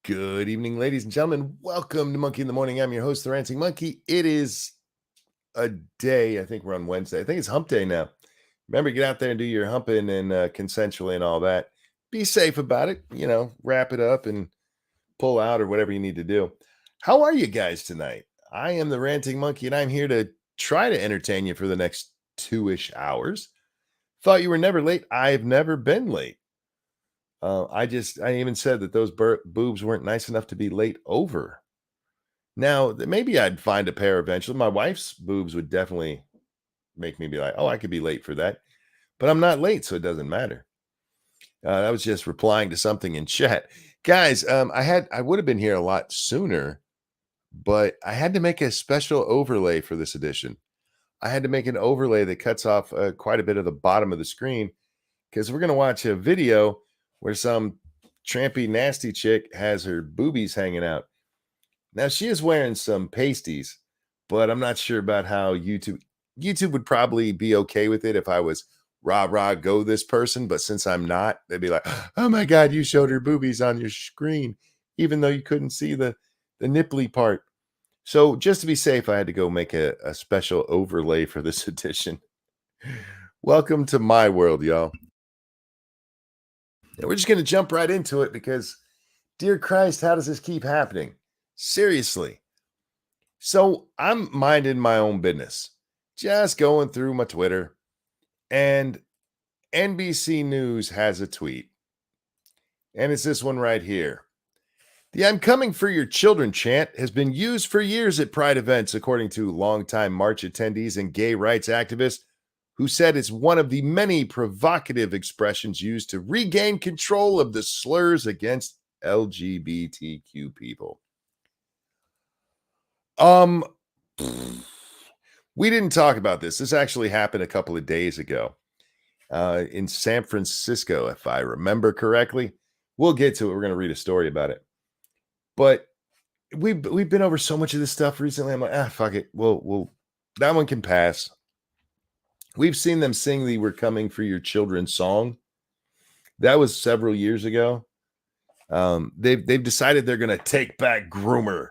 Good evening, ladies and gentlemen. Welcome to Monkey in the Morning. I'm your host, the Ranting Monkey. It is a day. I think we're on Wednesday. I think it's hump day now. Remember, get out there and do your humping and consensually and all that. Be safe about it. Wrap it up and pull out or whatever you need to do. How are you guys tonight? I am the Ranting Monkey, and I'm here to try to entertain you for the next 2-ish hours. Thought you were never late. I've never been late. I even said that those boobs weren't nice enough to be late over. Now, maybe I'd find a pair eventually. My wife's boobs would definitely make me be like, oh, I could be late for that. But I'm not late, so it doesn't matter. I was just replying to something in chat. Guys, I would have been here a lot sooner, but I had to make a special overlay for this edition. I had to make an overlay that cuts off quite a bit of the bottom of the screen because we're going to watch a video where some trampy, nasty chick has her boobies hanging out. Now, she is wearing some pasties, but I'm not sure about how YouTube would probably be okay with it if I was rah, go this person. But since I'm not, they'd be like, oh my God, you showed her boobies on your screen, even though you couldn't see the nipply part. So just to be safe, I had to go make a special overlay for this edition. Welcome to my world, y'all. And we're just going to jump right into it because, dear Christ, how does this keep happening? Seriously. So I'm minding my own business, just going through my Twitter, and NBC News has a tweet. And it's this one right here. The "I'm coming for your children" chant has been used for years at Pride events, according to longtime march attendees and gay rights activists, who said it's one of the many provocative expressions used to regain control of the slurs against LGBTQ people. We didn't talk about this. This actually happened a couple of days ago in San Francisco, if I remember correctly. We'll get to it. We're going to read a story about it. But we've been over so much of this stuff recently. I'm like, fuck it. We'll that one can pass. We've seen them sing the "We're Coming for Your Children" song. That was several years ago. They've decided they're going to take back groomer.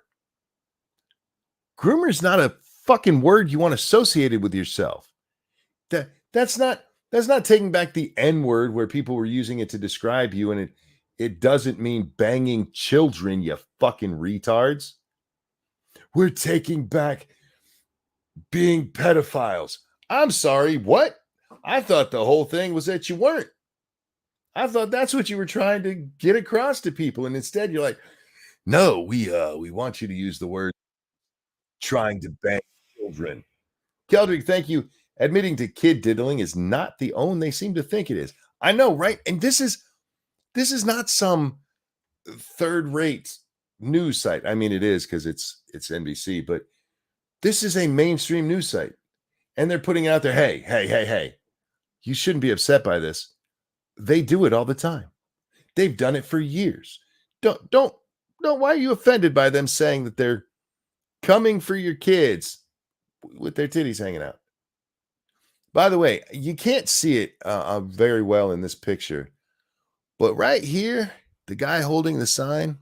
Groomer's not a fucking word you want associated with yourself. That's not taking back the N-word where people were using it to describe you, and it doesn't mean banging children, you fucking retards. We're taking back being pedophiles. I'm sorry, what? I thought the whole thing was that you weren't. I thought that's what you were trying to get across to people. And instead you're like, no, we want you to use the word trying to bang children. Keldrick, thank you. Admitting to kid diddling is not the own they seem to think it is. I know, right? And this is not some third-rate news site. I mean, it is because it's NBC, but this is a mainstream news site. And they're putting it out there, hey, you shouldn't be upset by this. They do it all the time. They've done it for years. Don't why are you offended by them saying that they're coming for your kids with their titties hanging out? By the way, you can't see it very well in this picture, but right here, the guy holding the sign,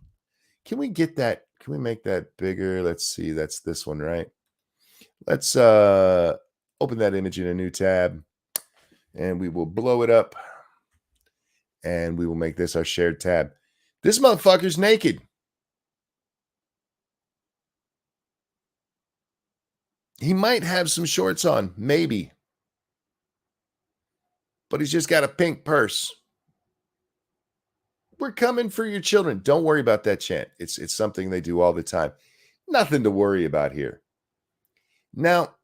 can we get that? Can we make that bigger? Let's see. That's this one, right? Let's open that image in a new tab, and we will blow it up, and we will make this our shared tab. This motherfucker's naked. He might have some shorts on, maybe, but he's just got a pink purse. We're coming for your children. Don't worry about that chant. It's something they do all the time. Nothing to worry about here. Now,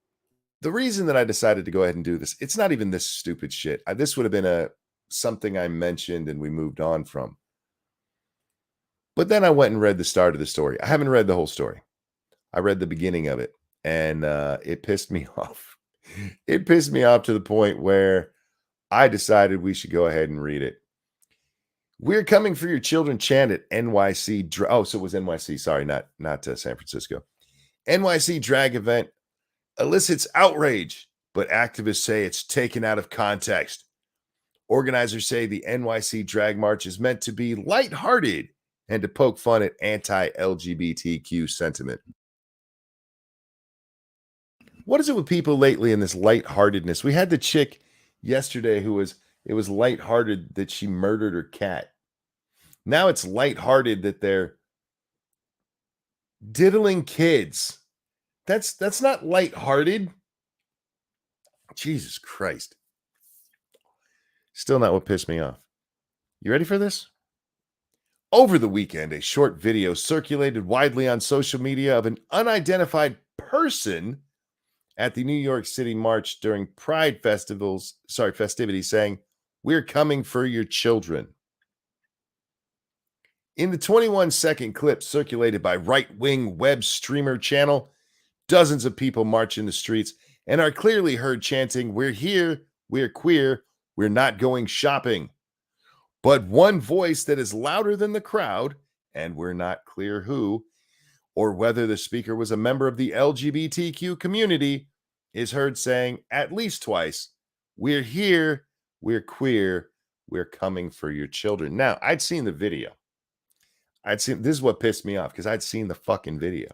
the reason that I decided to go ahead and do this, it's not even this stupid shit. This would have been something I mentioned and we moved on from. But then I went and read the start of the story. I haven't read the whole story. I read the beginning of it, and it pissed me off. It pissed me off to the point where I decided we should go ahead and read it. "We're coming for your children" chant at NYC. So it was NYC. Sorry, not San Francisco. NYC drag event elicits outrage, but activists say it's taken out of context. Organizers say the NYC drag march is meant to be lighthearted and to poke fun at anti-LGBTQ sentiment. What is it with people lately in this lightheartedness? We had the chick yesterday it was lighthearted that she murdered her cat. Now it's lighthearted that they're diddling kids. That's not lighthearted. Jesus Christ. Still not what pissed me off. You ready for this? Over the weekend, a short video circulated widely on social media of an unidentified person at the New York City March during Pride festivities saying, "We're coming for your children." In the 21-second clip circulated by right-wing web streamer channel, dozens of people march in the streets and are clearly heard chanting, "We're here, we're queer, we're not going shopping." But one voice that is louder than the crowd, and we're not clear who, or whether the speaker was a member of the LGBTQ community, is heard saying at least twice, "We're here, we're queer, we're coming for your children." Now, I'd seen the video. This is what pissed me off because I'd seen the fucking video.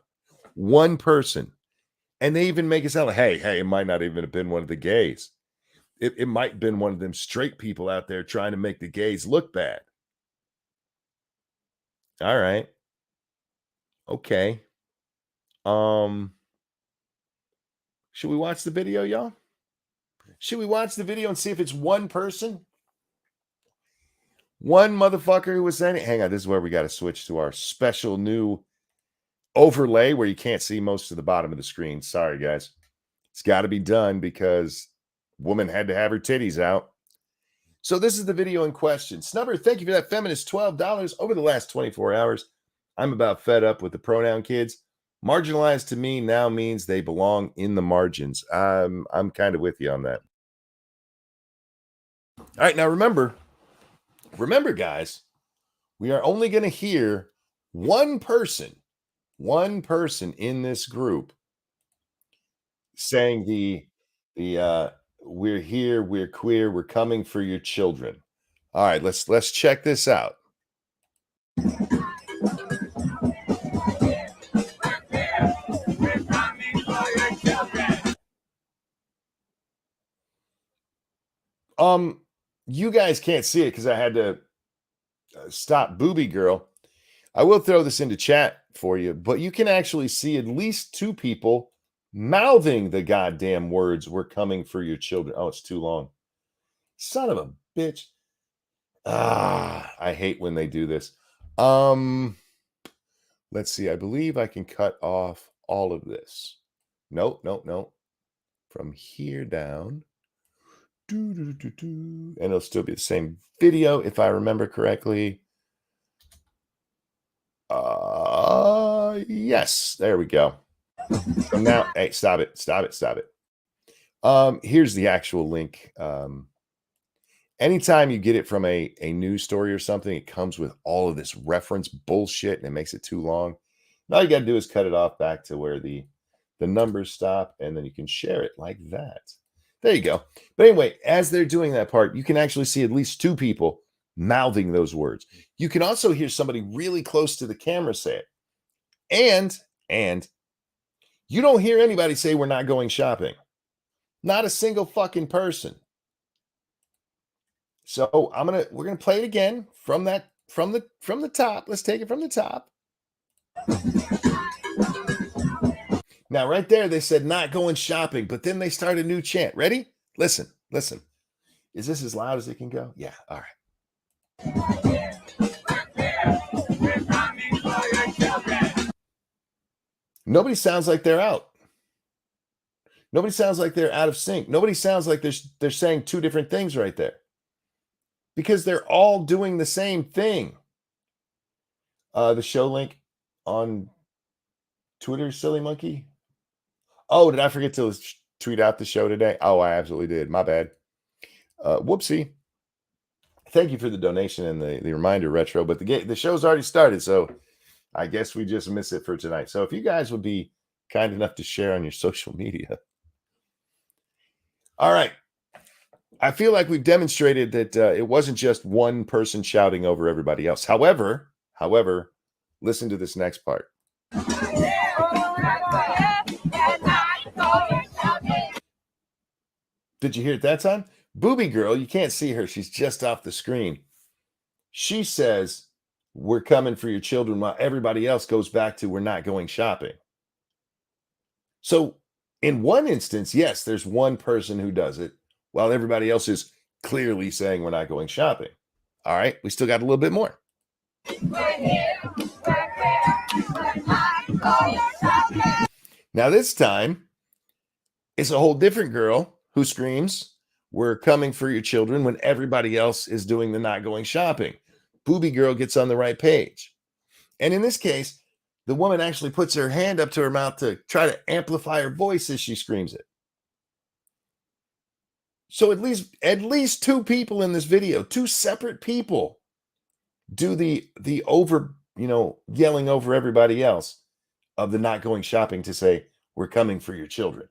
One person, and they even make it sound like, hey, it might not even have been one of the gays. It might have been one of them straight people out there trying to make the gays look bad. All right. Okay. Should we watch the video, y'all? Should we watch the video and see if it's one person? One motherfucker who was saying it. Hang on, this is where we got to switch to our special new overlay where you can't see most of the bottom of the screen. Sorry, guys. It's got to be done because woman had to have her titties out. So this is the video in question. Snubber, thank you for that feminist $12 over the last 24 hours. I'm about fed up with the pronoun kids. Marginalized to me now means they belong in the margins. I'm kind of with you on that. All right, now remember, guys, we are only going to hear one person in this group saying the "We're here, we're queer, we're coming for your children." All right, let's check this out. You guys can't see it because I had to stop Booby Girl. I will throw this into chat for you, but you can actually see at least two people mouthing the goddamn words, "We're coming for your children." Oh, it's too long. Son of a bitch. I hate when they do this. Let's see. I believe I can cut off all of this. Nope. From here down. And it'll still be the same video if I remember correctly. Yes, there we go. So now, hey, stop it. Here's the actual link. Anytime you get it from a news story or something, it comes with all of this reference bullshit and it makes it too long. And all you got to do is cut it off back to where the numbers stop, and then you can share it like that. There you go. But anyway, as they're doing that part, you can actually see at least two people mouthing those words. You can also hear somebody really close to the camera say it. And you don't hear anybody say, "We're not going shopping." Not a single fucking person. So we're gonna play it again from the top. Let's take it from the top. Now, right there, they said "not going shopping," but then they start a new chant. Ready? Listen. Is this as loud as it can go? Yeah. All right. Nobody sounds like they're out. Nobody sounds like they're out of sync. Nobody sounds like they're saying two different things right there. Because they're all doing the same thing. The show link on Twitter, Silly Monkey. Oh, did I forget to tweet out the show today? Oh, I absolutely did. My bad. Whoopsie. Thank you for the donation and the reminder, Retro. But the show's already started, so I guess we just miss it for tonight. So if you guys would be kind enough to share on your social media. All right. I feel like we've demonstrated that it wasn't just one person shouting over everybody else. However, However, listen to this next part. Did you hear it that time? Booby girl, you can't see her. She's just off the screen. She says, we're coming for your children, while everybody else goes back to, we're not going shopping. So in one instance, yes, there's one person who does it while everybody else is clearly saying we're not going shopping. All right, we still got a little bit more. Now this time, it's a whole different girl who screams, we're coming for your children, when everybody else is doing the not going shopping. Booby girl gets on the right page. And in this case, the woman actually puts her hand up to her mouth to try to amplify her voice as she screams it. So at least two people in this video, two separate people, do the over, yelling over everybody else of the not going shopping to say, we're coming for your children.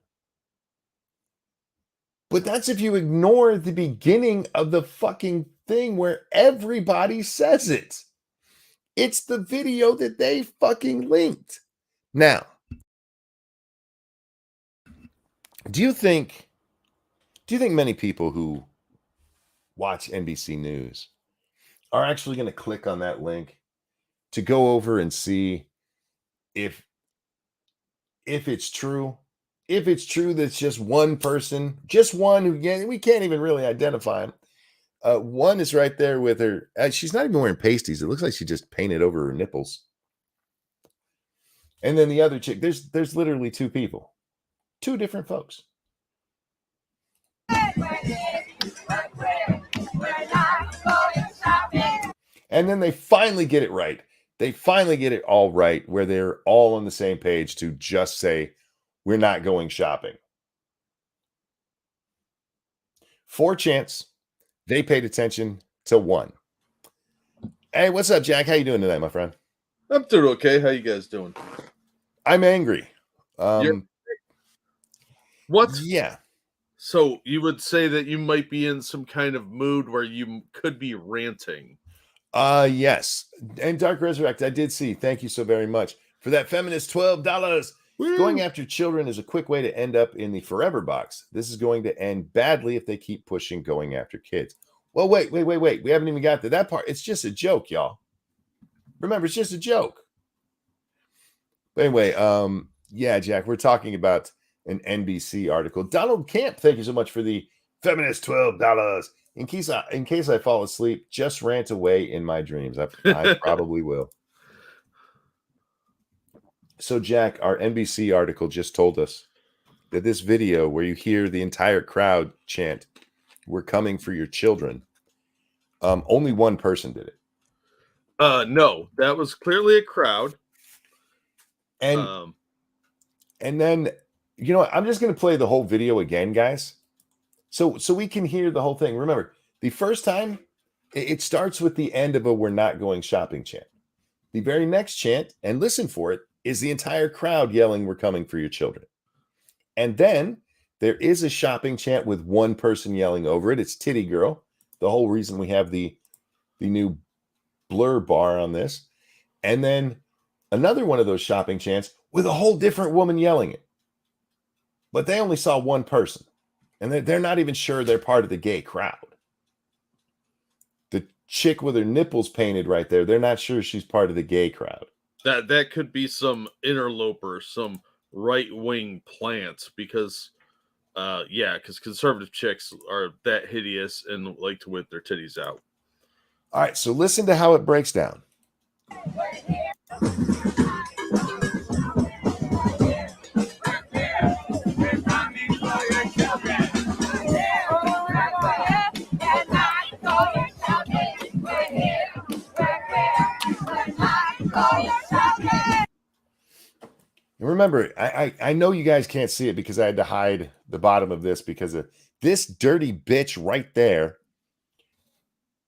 But that's if you ignore the beginning of the fucking thing where everybody says it. It's the video that they fucking linked. Now, do you think many people who watch NBC News are actually going to click on that link to go over and see if it's true? If it's true that it's just one person, just one who, we can't even really identify him. One is right there with her. She's not even wearing pasties. It looks like she just painted over her nipples. And then the other chick, there's literally two people, two different folks. And then they finally get it right. They finally get it all right, where they're all on the same page to just say, we're not going shopping. 4chance, they paid attention to 1. Hey, what's up, Jack? How you doing tonight, my friend? I'm doing okay. How you guys doing? I'm angry. What? Yeah. So you would say that you might be in some kind of mood where you could be ranting. Yes. And Dark Resurrect, I did see. Thank you so very much for that feminist $12. Woo! Going after children is a quick way to end up in the forever box. This is going to end badly if they keep pushing going after kids. Well, wait. We haven't even got to that part. It's just a joke, y'all. Remember, it's just a joke. But anyway, yeah, Jack, we're talking about an NBC article. Donald Camp, thank you so much for the feminist $12. In case I fall asleep, just rant away in my dreams. I probably will. So, Jack, our NBC article just told us that this video where you hear the entire crowd chant, we're coming for your children, only one person did it. No, that was clearly a crowd. And then, I'm just going to play the whole video again, guys. So we can hear the whole thing. Remember, the first time, it starts with the end of a we're not going shopping chant. The very next chant, and listen for it, is the entire crowd yelling, we're coming for your children. And then there is a shopping chant with one person yelling over it. It's Titty Girl. The whole reason we have the new blur bar on this. And then another one of those shopping chants with a whole different woman yelling it. But they only saw one person. And they're not even sure they're part of the gay crowd. The chick with her nipples painted right there, they're not sure she's part of the gay crowd. That could be some interloper, some right-wing plant, because conservative chicks are that hideous and like to whip their titties out. All right, so listen to how it breaks down. Remember, I know you guys can't see it because I had to hide the bottom of this because of this dirty bitch right there.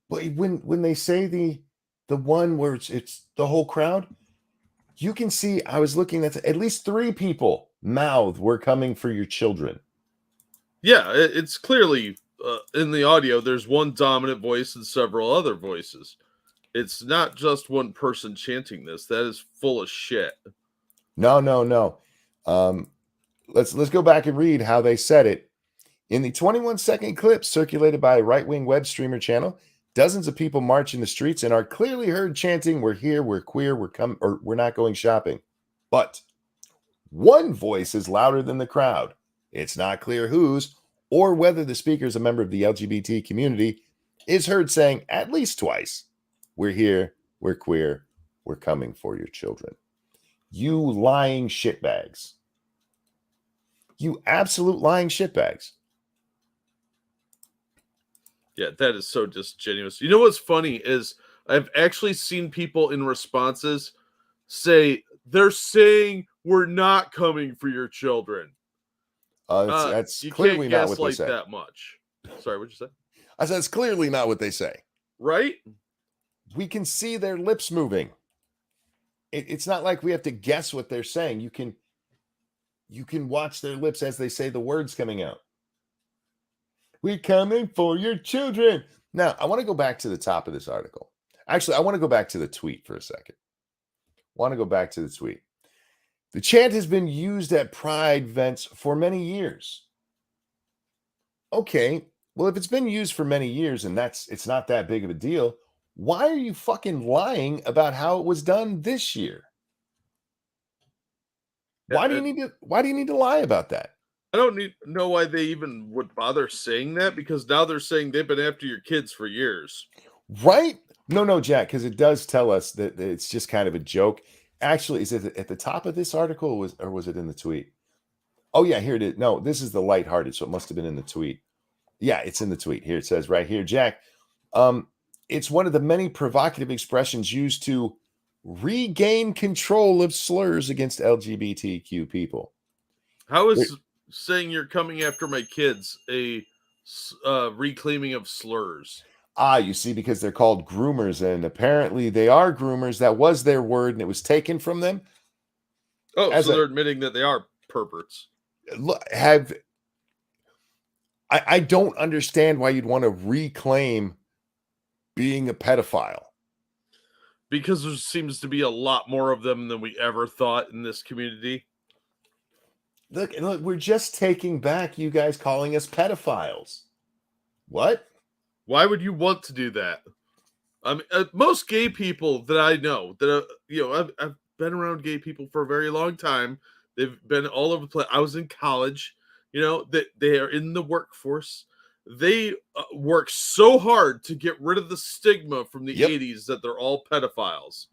But when they say the one where it's the whole crowd, you can see I was looking at least 3 people mouth, we're coming for your children. Yeah, it's clearly in the audio, there's one dominant voice and several other voices. It's not just one person chanting this. That is full of shit. No. Let's go back and read how they said it. In the 21-second clip circulated by a right-wing web streamer channel, dozens of people march in the streets and are clearly heard chanting, "We're here, we're queer, we're not going shopping." But one voice is louder than the crowd. It's not clear whose or whether the speaker is a member of the LGBT community, is heard saying at least twice, "We're here, we're queer, we're coming for your children." You lying shitbags. You absolute lying shitbags. Yeah, that is so disingenuous. You know what's funny is I've actually seen people in responses say they're saying we're not coming for your children. That's You clearly can't not what they gaslight say. that much. Sorry, what'd you say? I said it's clearly not what they say. Right? We can see their lips moving. It's not like we have to guess what they're saying. You can watch their lips as they say the words coming out. "We're coming for your children." Now, I want to go back to the top of this article. Actually, I want to go back to the tweet for a second. The chant has been used at pride events for many years. Okay, well, if it's been used for many years and it's not that big of a deal, why are you fucking lying about how it was done this year? Why do you need to lie about that? I don't know why they even would bother saying that, because now they're saying they've been after your kids for years. Right? No, Jack, because it does tell us that it's just kind of a joke. Actually, is it at the top of this article or was it in the tweet? Oh, yeah, here it is. No, this is the lighthearted, so it must have been in the tweet. Yeah, it's in the tweet. Here it says right here, Jack. It's one of the many provocative expressions used to regain control of slurs against LGBTQ people. How is saying you're coming after my kids a reclaiming of slurs? You see, because they're called groomers, and apparently they are groomers. That was their word, and it was taken from them. Oh, so they're admitting that they are perverts. I don't understand why you'd want to reclaim being a pedophile. Because there seems to be a lot more of them than we ever thought in this community. Look, we're just taking back you guys calling us pedophiles. What? Why would you want to do that? I mean, most gay people that I know, I've been around gay people for a very long time. They've been all over the place. I was in college. That they are in the workforce. They work so hard to get rid of the stigma from the 80s that they're all pedophiles.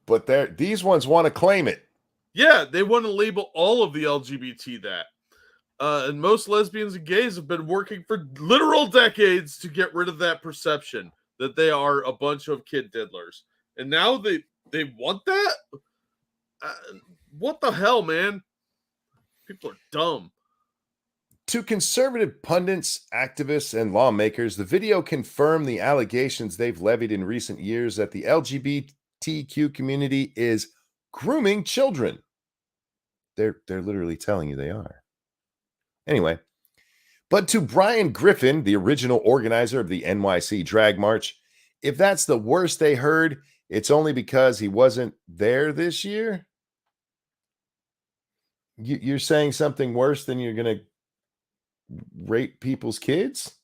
But these ones want to claim it. Yeah, they want to label all of the LGBT that. And most lesbians and gays have been working for literal decades to get rid of that perception that they are a bunch of kid diddlers. And now they want that? What the hell, man? People are dumb. To conservative pundits, activists, and lawmakers, the video confirmed the allegations they've levied in recent years that the LGBTQ community is grooming children. They're literally telling you they are. Anyway, but to Brian Griffin, the original organizer of the NYC Drag March, if that's the worst they heard, it's only because he wasn't there this year. You're saying something worse than you're going to rape people's kids?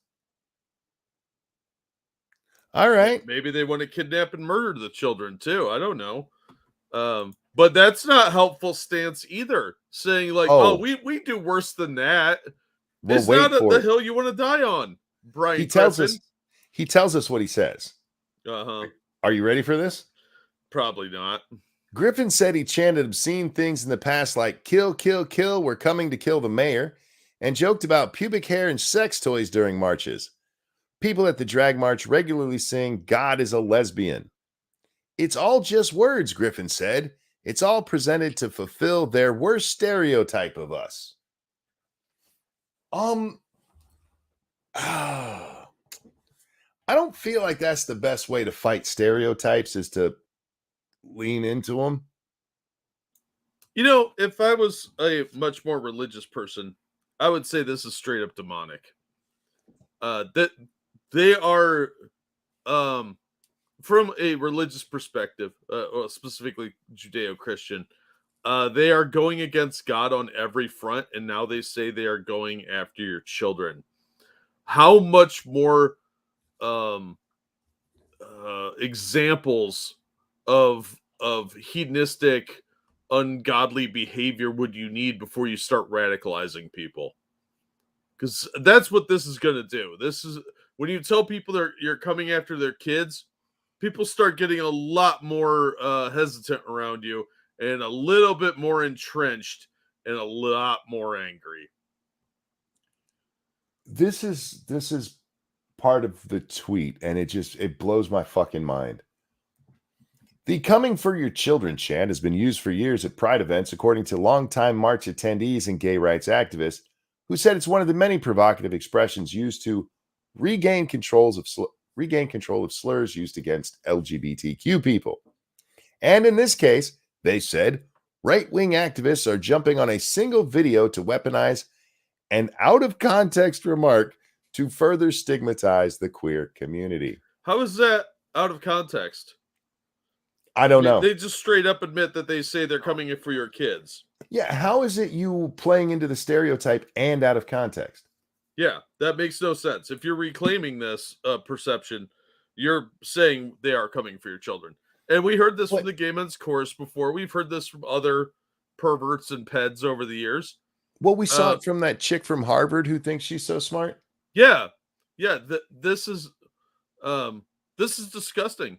All right. Maybe they want to kidnap and murder the children too. I don't know. But that's not helpful stance either. Saying like, we do worse than that. Well, it's not the hill you want to die on, Brian. He tells us what he says. Uh-huh. Are you ready for this? Probably not. Griffin said he chanted obscene things in the past like "kill, kill, kill, we're coming to kill the mayor," and joked about pubic hair and sex toys during marches. People at the drag march regularly sing "God is a lesbian." It's all just words, Griffin said. It's all presented to fulfill their worst stereotype of us. I don't feel like that's the best way to fight stereotypes, is to lean into them. If I was a much more religious person, I would say this is straight up demonic. That they are from a religious perspective, or specifically Judeo-Christian, they are going against God on every front, and now they say they are going after your children. How much more um, examples of hedonistic, ungodly behavior would you need before you start radicalizing people? Because that's what this is going to do. This is when you tell people you're coming after their kids, people start getting a lot more hesitant around you and a little bit more entrenched and a lot more angry. This is part of the tweet, and it blows my fucking mind. The coming for your children chant has been used for years at pride events, according to longtime march attendees and gay rights activists, who said it's one of the many provocative expressions used to regain control of slurs used against LGBTQ people. And in this case, they said right-wing activists are jumping on a single video to weaponize an out-of-context remark to further stigmatize the queer community. How is that out of context? I don't know. They just straight up admit that they say they're coming for your kids. Yeah, how is it you playing into the stereotype and out of context? Yeah, that makes no sense. If you're reclaiming this perception, you're saying they are coming for your children. And we heard this from the Gay Men's Chorus before. We've heard this from other perverts and peds over the years. Well, we saw it from that chick from Harvard who thinks she's so smart. Yeah. This is disgusting.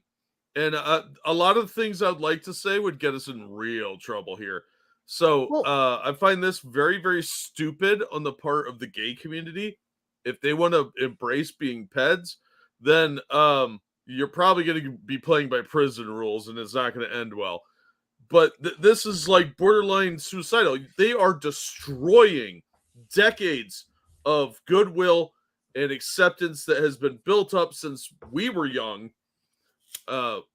And a lot of things I'd like to say would get us in real trouble here. So I find this very, very stupid on the part of the gay community. If they want to embrace being peds, then you're probably going to be playing by prison rules, and it's not going to end well. But this is like borderline suicidal. They are destroying decades of goodwill and acceptance that has been built up since we were young.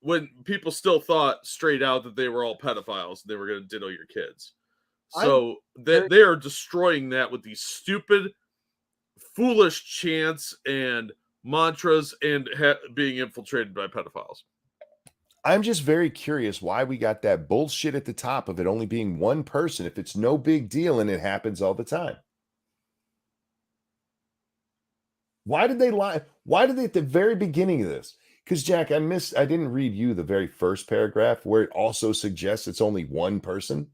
When people still thought straight out that they were all pedophiles and they were going to diddle your kids. So they are destroying that with these stupid, foolish chants and mantras and being infiltrated by pedophiles. I'm just very curious why we got that bullshit at the top of it only being one person if it's no big deal and it happens all the time. Why did they lie? Why did they at the very beginning of this? Because Jack, I didn't read you the very first paragraph where it also suggests it's only one person.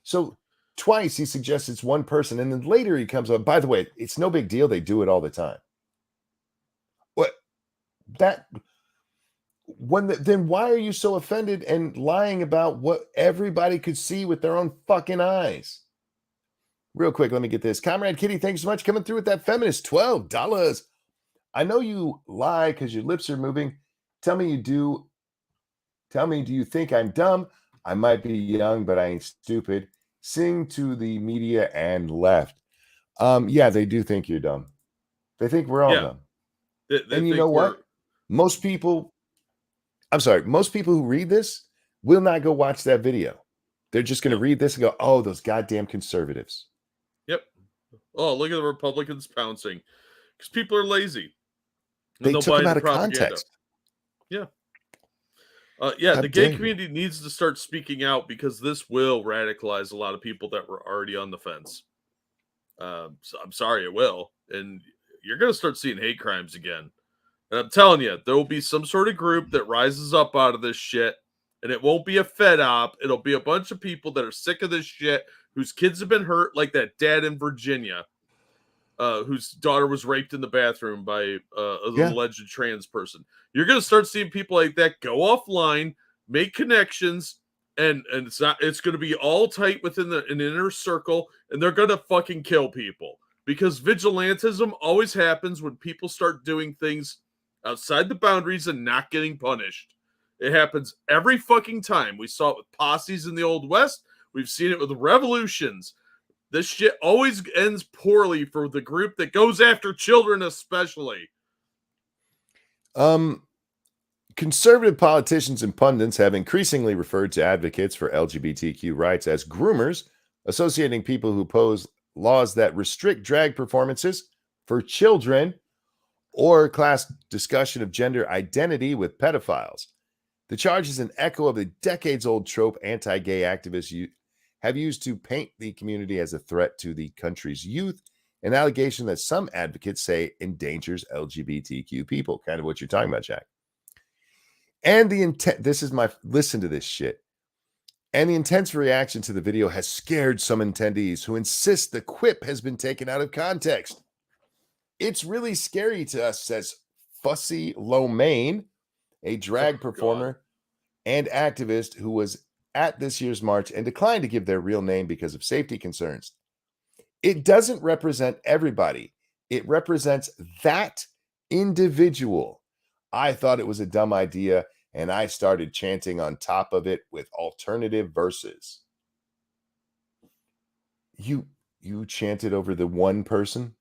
So twice he suggests it's one person, and then later he comes up. By the way, it's no big deal. They do it all the time. Then why are you so offended and lying about what everybody could see with their own fucking eyes? Real quick, let me get this. Comrade Kitty, thanks so much coming through with that feminist $12. I know you lie because your lips are moving. Tell me, do you think I'm dumb? I might be young, but I ain't stupid. Sing to the media and left. Yeah, they do think you're dumb. They think we're all dumb. And you know what? Most people who read this will not go watch that video. They're just going to read this and go, oh, those goddamn conservatives. Yep. Oh, look at the Republicans pouncing. Because people are lazy. They took them out of context. Yeah. The gay community needs to start speaking out because this will radicalize a lot of people that were already on the fence. So I'm sorry, it will. And you're going to start seeing hate crimes again. And I'm telling you, there will be some sort of group that rises up out of this shit. And it won't be a fed op. It'll be a bunch of people that are sick of this shit, whose kids have been hurt, like that dad in Virginia. Whose daughter was raped in the bathroom by an alleged trans person. You're going to start seeing people like that go offline, make connections, and it's going to be all tight within an inner circle, and they're going to fucking kill people. Because vigilantism always happens when people start doing things outside the boundaries and not getting punished. It happens every fucking time. We saw it with posses in the Old West. We've seen it with revolutions. This shit always ends poorly for the group that goes after children, especially. Conservative politicians and pundits have increasingly referred to advocates for LGBTQ rights as groomers, associating people who oppose laws that restrict drag performances for children or class discussion of gender identity with pedophiles. The charge is an echo of the decades-old trope anti-gay activists have used to paint the community as a threat to the country's youth, an allegation that some advocates say endangers LGBTQ people, kind of what you're talking about, Jack. And the intent, listen to this shit. And the intense reaction to the video has scared some attendees who insist the quip has been taken out of context. It's really scary to us, says Fussy Lomain, a drag performer and activist who was at this year's march and declined to give their real name because of safety concerns. It doesn't represent everybody. It represents that individual. I thought it was a dumb idea, and I started chanting on top of it with alternative verses. You chanted over the one person?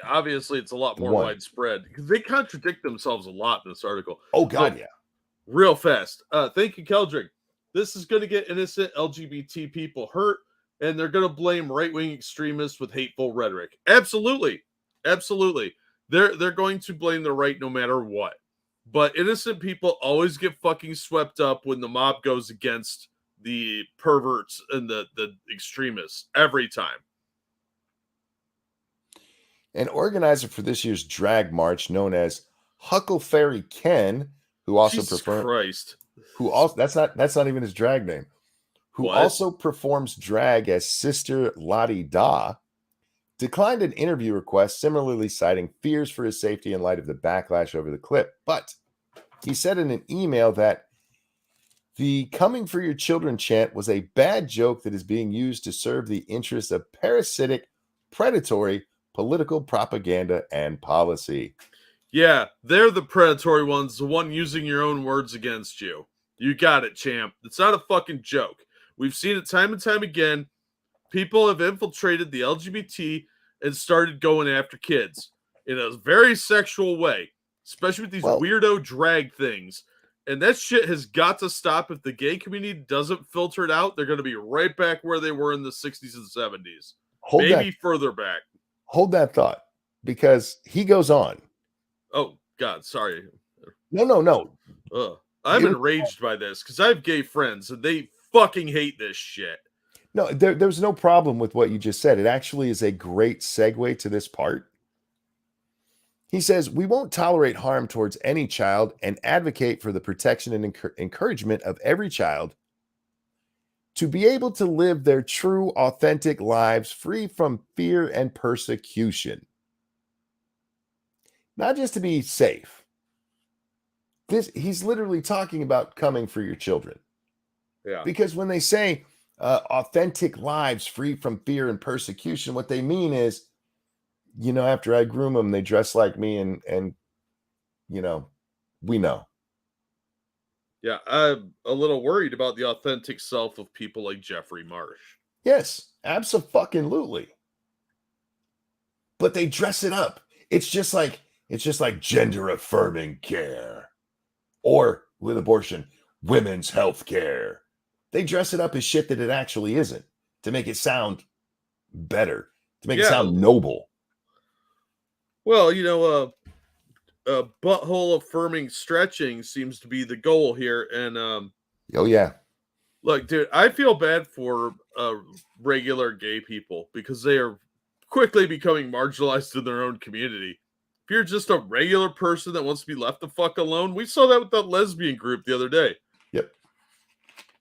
Obviously, it's a lot more widespread because they contradict themselves a lot in this article. Oh, God, yeah. Real fast. Thank you, Keldrick. This is going to get innocent LGBT people hurt, and they're going to blame right-wing extremists with hateful rhetoric. Absolutely. Absolutely. They're going to blame the right no matter what. But innocent people always get fucking swept up when the mob goes against the perverts and the extremists every time. An organizer for this year's drag march, known as Huckleberry Ken, who also that's not even his drag name, who also performs drag as Sister Lottie Da, declined an interview request, similarly citing fears for his safety in light of the backlash over the clip. But he said in an email that the "coming for your children" chant was a bad joke that is being used to serve the interests of parasitic, predatory political propaganda and policy. Yeah, they're the predatory ones, the one using your own words against you. You got it, champ. It's not a fucking joke. We've seen it time and time again. People have infiltrated the LGBT and started going after kids in a very sexual way, especially with these weirdo drag things. And that shit has got to stop. If the gay community doesn't filter it out, they're going to be right back where they were in the 60s and 70s. Maybe further back. Hold that thought, because he goes on. Oh, God, sorry. No. I'm enraged by this because I have gay friends and they fucking hate this shit. No, there's no problem with what you just said. It actually is a great segue to this part. He says, "We won't tolerate harm towards any child and advocate for the protection and encouragement of every child to be able to live their true, authentic lives free from fear and persecution." Not just to be safe. He's literally talking about coming for your children. Yeah. Because when they say authentic lives free from fear and persecution, what they mean is, after I groom them, they dress like me and we know. Yeah, I'm a little worried about the authentic self of people like Jeffrey Marsh. Yes, abso-fucking-lutely. But they dress it up. It's just like gender affirming care, or with abortion, women's health care. They dress it up as shit that it actually isn't, to make it sound better, to make it sound noble. Well, butthole affirming stretching seems to be the goal here. And oh yeah, look, dude, I feel bad for regular gay people because they are quickly becoming marginalized in their own community. If you're just a regular person that wants to be left the fuck alone, we saw that with that lesbian group the other day. Yep.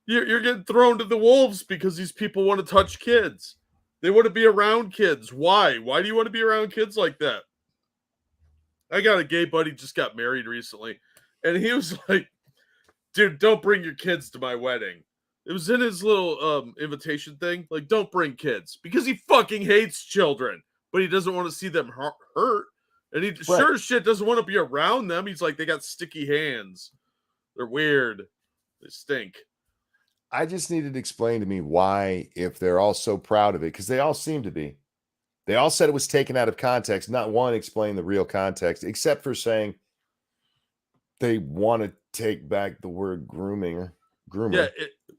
You're getting thrown to the wolves because these people want to touch kids. They want to be around kids. Why? Why do you want to be around kids like that? I got a gay buddy, just got married recently, and he was like, "Dude, don't bring your kids to my wedding." It was in his little invitation thing. Like, don't bring kids, because he fucking hates children, but he doesn't want to see them hurt. And he sure as shit doesn't want to be around them. He's like, they got sticky hands. They're weird. They stink. I just needed to explain to me why, if they're all so proud of it, because they all seem to be. They all said it was taken out of context. Not one explained the real context, except for saying they want to take back the word groomer. Yeah,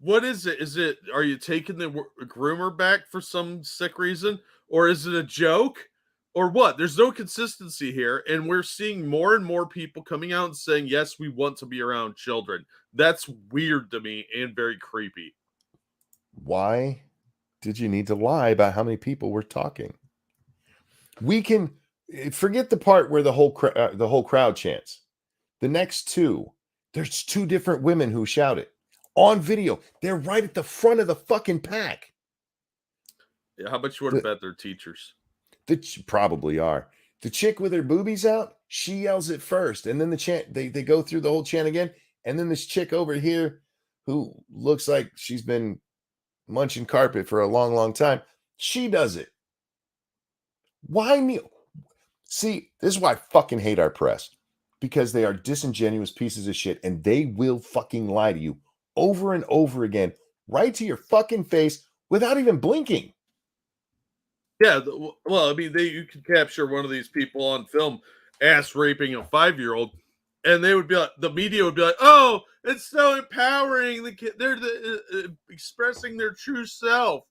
what is it? Are you taking the groomer back for some sick reason? Or is it a joke? Or what? There's no consistency here, and we're seeing more and more people coming out and saying, yes, we want to be around children. That's weird to me and very creepy. Why did you need to lie about how many people were talking? We can forget the part where the whole crowd chants. The next two, there's two different women who shout it on video. They're right at the front of the fucking pack. Yeah, how much you want to bet they're teachers? Probably are. The chick with her boobies out, she yells it first, and then the chant. They go through the whole chant again, and then this chick over here, who looks like she's been munching carpet for a long, long time, she does it. Why me? See, this is why I fucking hate our press, because they are disingenuous pieces of shit, and they will fucking lie to you over and over again, right to your fucking face without even blinking. Yeah, well, I mean, you could capture one of these people on film ass raping a 5-year-old, and they would be like, the media would be like, "Oh, it's so empowering. The kid, they're expressing their true self."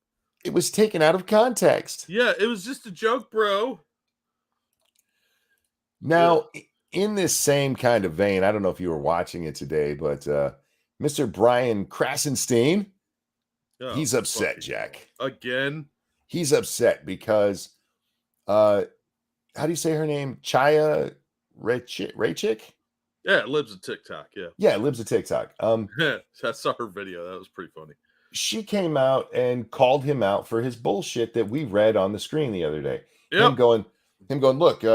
It was taken out of context. Yeah, it was just a joke, bro. Now, in this same kind of vein, I don't know if you were watching it today, but Mr. Brian Krasenstein, he's upset, Jack. Again? He's upset because, how do you say her name? Chaya Raychick? Yeah, it lives at TikTok, yeah. Yeah, it lives at TikTok. I saw her video. That was pretty funny. She came out and called him out for his bullshit that we read on the screen the other day. Yep. Him going, look,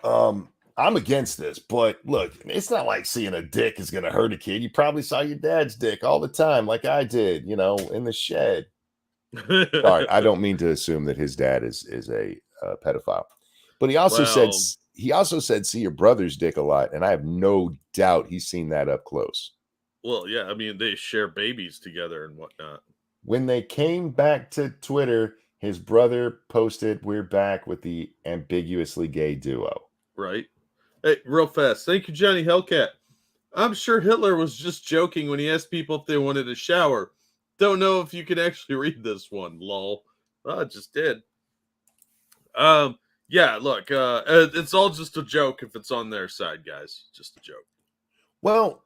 I'm against this, but look, it's not like seeing a dick is going to hurt a kid. You probably saw your dad's dick all the time, like I did, in the shed. All right, I don't mean to assume that his dad is a pedophile, but he also said see your brother's dick a lot, and I have no doubt he's seen that up close. Well, yeah, I mean, they share babies together and whatnot. When they came back to Twitter, his brother posted, "We're back with the ambiguously gay duo." Right. Hey, real fast. Thank you, Johnny Hellcat. I'm sure Hitler was just joking when he asked people if they wanted a shower. Don't know if you can actually read this one, lol. I just did. Yeah, look, it's all just a joke if it's on their side, guys. Just a joke. Well,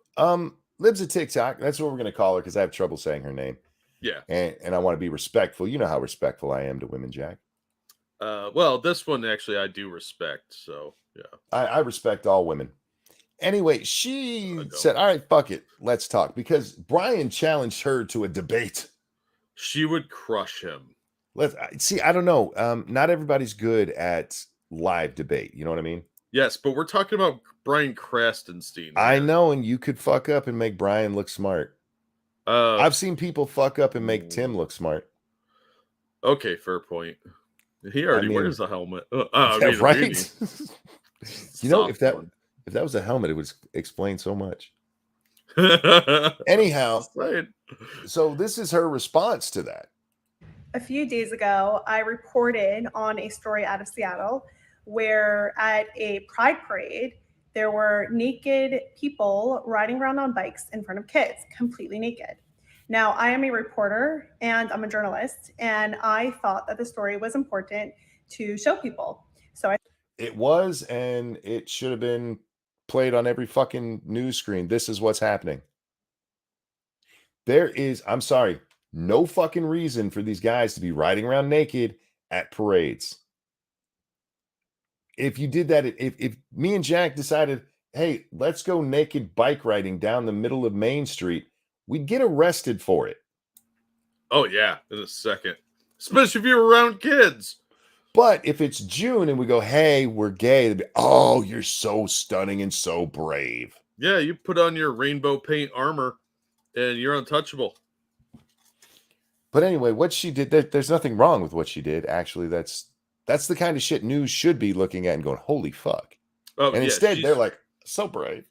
Lib's a TikTok. That's what we're going to call her because I have trouble saying her name. Yeah. And I want to be respectful. You know how respectful I am to women, Jack. Well, this one actually I do respect. So, yeah. I respect all women. Anyway, she said, all right, fuck it. Let's talk. Because Brian challenged her to a debate. She would crush him. Let's see. I don't know. Not everybody's good at live debate. You know what I mean? Yes, but we're talking about Brian Krasenstein. I know, and you could fuck up and make Brian look smart. I've seen people fuck up and make Tim look smart. Okay, fair point. He already wears a helmet. Yeah, right? You know, if that was a helmet, it would explain so much. Anyhow, so this is her response to that. A few days ago, I reported on a story out of Seattle where at a pride parade, there were naked people riding around on bikes in front of kids, completely naked. Now, I am a reporter and I'm a journalist, and I thought that the story was important to show people. So it was, and it should have been played on every fucking news screen. This is what's happening. There is, I'm sorry, no fucking reason for these guys to be riding around naked at parades. If you did that, if me and Jack decided, hey, let's go naked bike riding down the middle of Main Street, we'd get arrested for it. Oh, yeah, in a second. Especially if you're around kids. But if it's June and we go, hey, we're gay, they'd be, oh, you're so stunning and so brave. Yeah, you put on your rainbow paint armor and you're untouchable. But anyway, what she did, there's nothing wrong with what she did. Actually, that's the kind of shit news should be looking at and going, holy fuck. Oh, and instead, they're like, so brave.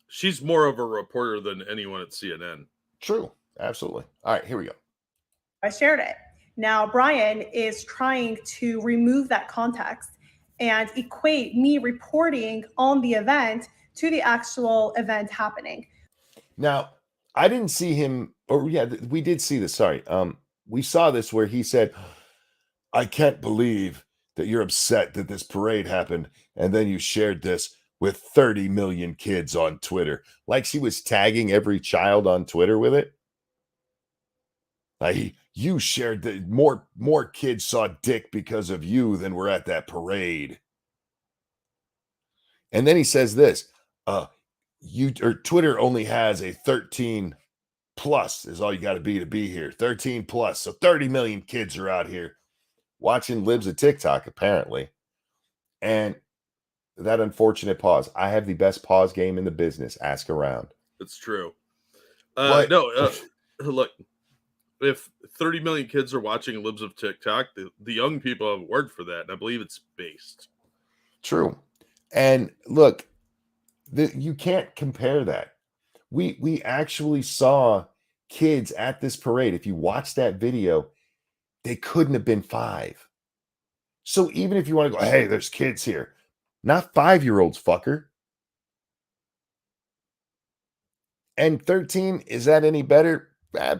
She's more of a reporter than anyone at CNN. True. Absolutely. All right, here we go. I shared it. Now, Brian is trying to remove that context and equate me reporting on the event to the actual event happening. Now, I didn't see him, or yeah, we did see this. Sorry. We saw this where he said, I can't believe that you're upset that this parade happened, and then you shared this with 30 million kids on Twitter. Like she was tagging every child on Twitter with it. Like you shared that more kids saw dick because of you than were at that parade. And then he says this, Twitter only has a 13 plus is all you got to be here. 13 plus. So 30 million kids are out here watching libs of TikTok, apparently. And that unfortunate pause. I have the best pause game in the business. Ask around. It's true. What? Look, if 30 million kids are watching libs of TikTok, the young people have a word for that, and I believe it's based. True. And look, you can't compare that. We actually saw kids at this parade. If you watch that video, they couldn't have been 5. So even if you want to go, hey, there's kids here, not 5-year-olds, fucker. And 13, is that any better?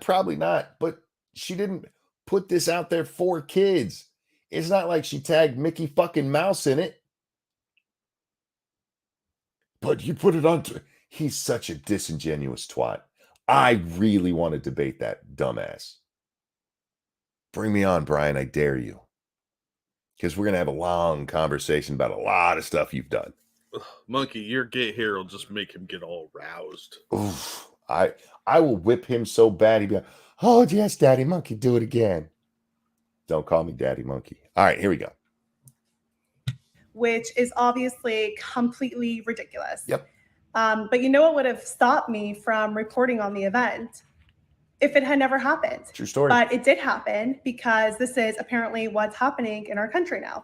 Probably not. But she didn't put this out there for kids. It's not like she tagged Mickey fucking Mouse in it. But you put it on. He's such a disingenuous twat. I really want to debate that dumbass. Bring me on, Brian. I dare you. Because we're going to have a long conversation about a lot of stuff you've done. Monkey, your gay hair will just make him get all roused. Oof, I will whip him so bad he'd be like, oh, yes, Daddy Monkey, do it again. Don't call me Daddy Monkey. All right, here we go. Which is obviously completely ridiculous. Yep. But you know what would have stopped me from reporting on the event? If it had never happened. True story. But it did happen because this is apparently what's happening in our country now.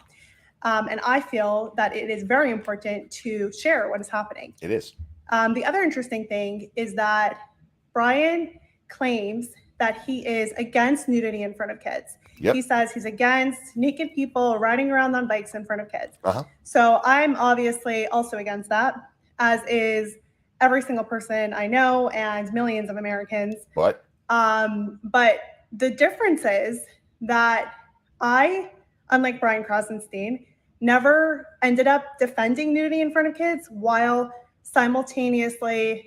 And I feel that it is very important to share what is happening. It is. The other interesting thing is that Brian claims that he is against nudity in front of kids. Yep. He says he's against naked people riding around on bikes in front of kids. Uh-huh. So I'm obviously also against that, as is every single person I know and millions of Americans. But the difference is that I, unlike Brian Krasenstein, never ended up defending nudity in front of kids while simultaneously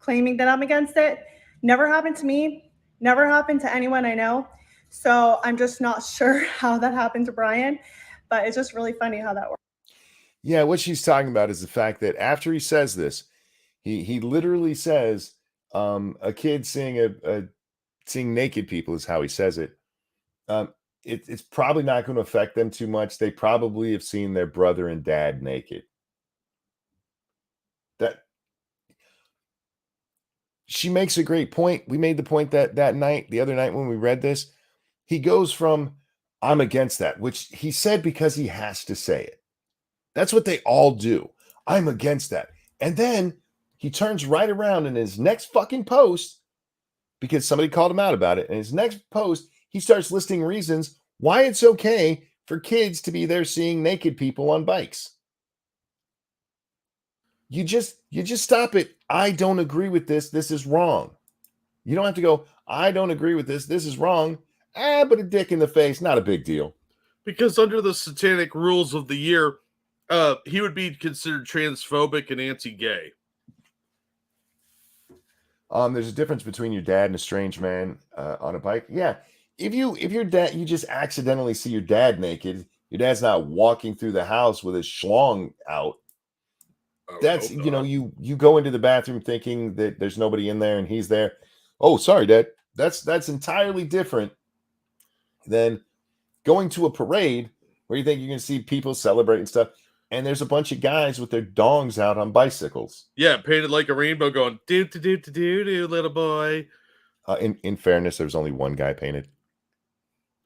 claiming that I'm against it. Never happened to me, never happened to anyone I know. So I'm just not sure how that happened to Brian, but it's just really funny how that works. Yeah, what she's talking about is the fact that after he says this, he literally says, a kid seeing seeing naked people is how he says it. It's probably not going to affect them too much. They probably have seen their brother and dad naked. That she makes a great point. We made the point that the other night when we read this, he goes from I'm against that, which he said because he has to say it. That's what they all do. I'm against that. And then he turns right around in his next fucking post, because somebody called him out about it. In his next post, he starts listing reasons why it's okay for kids to be there seeing naked people on bikes. You just stop it. I don't agree with this. This is wrong. You don't have to go, I don't agree with this. This is wrong. But a dick in the face, not a big deal. Because under the satanic rules of the year, he would be considered transphobic and anti-gay. There's a difference between your dad and a strange man on a bike. Yeah. If your dad, you just accidentally see your dad naked, your dad's not walking through the house with his schlong out. That's, you go into the bathroom thinking that there's nobody in there and he's there. Oh, sorry, Dad. That's entirely different than going to a parade where you think you're going to see people celebrating stuff. And there's a bunch of guys with their dongs out on bicycles. Yeah, painted like a rainbow going, do, little boy. In fairness, there's only one guy painted.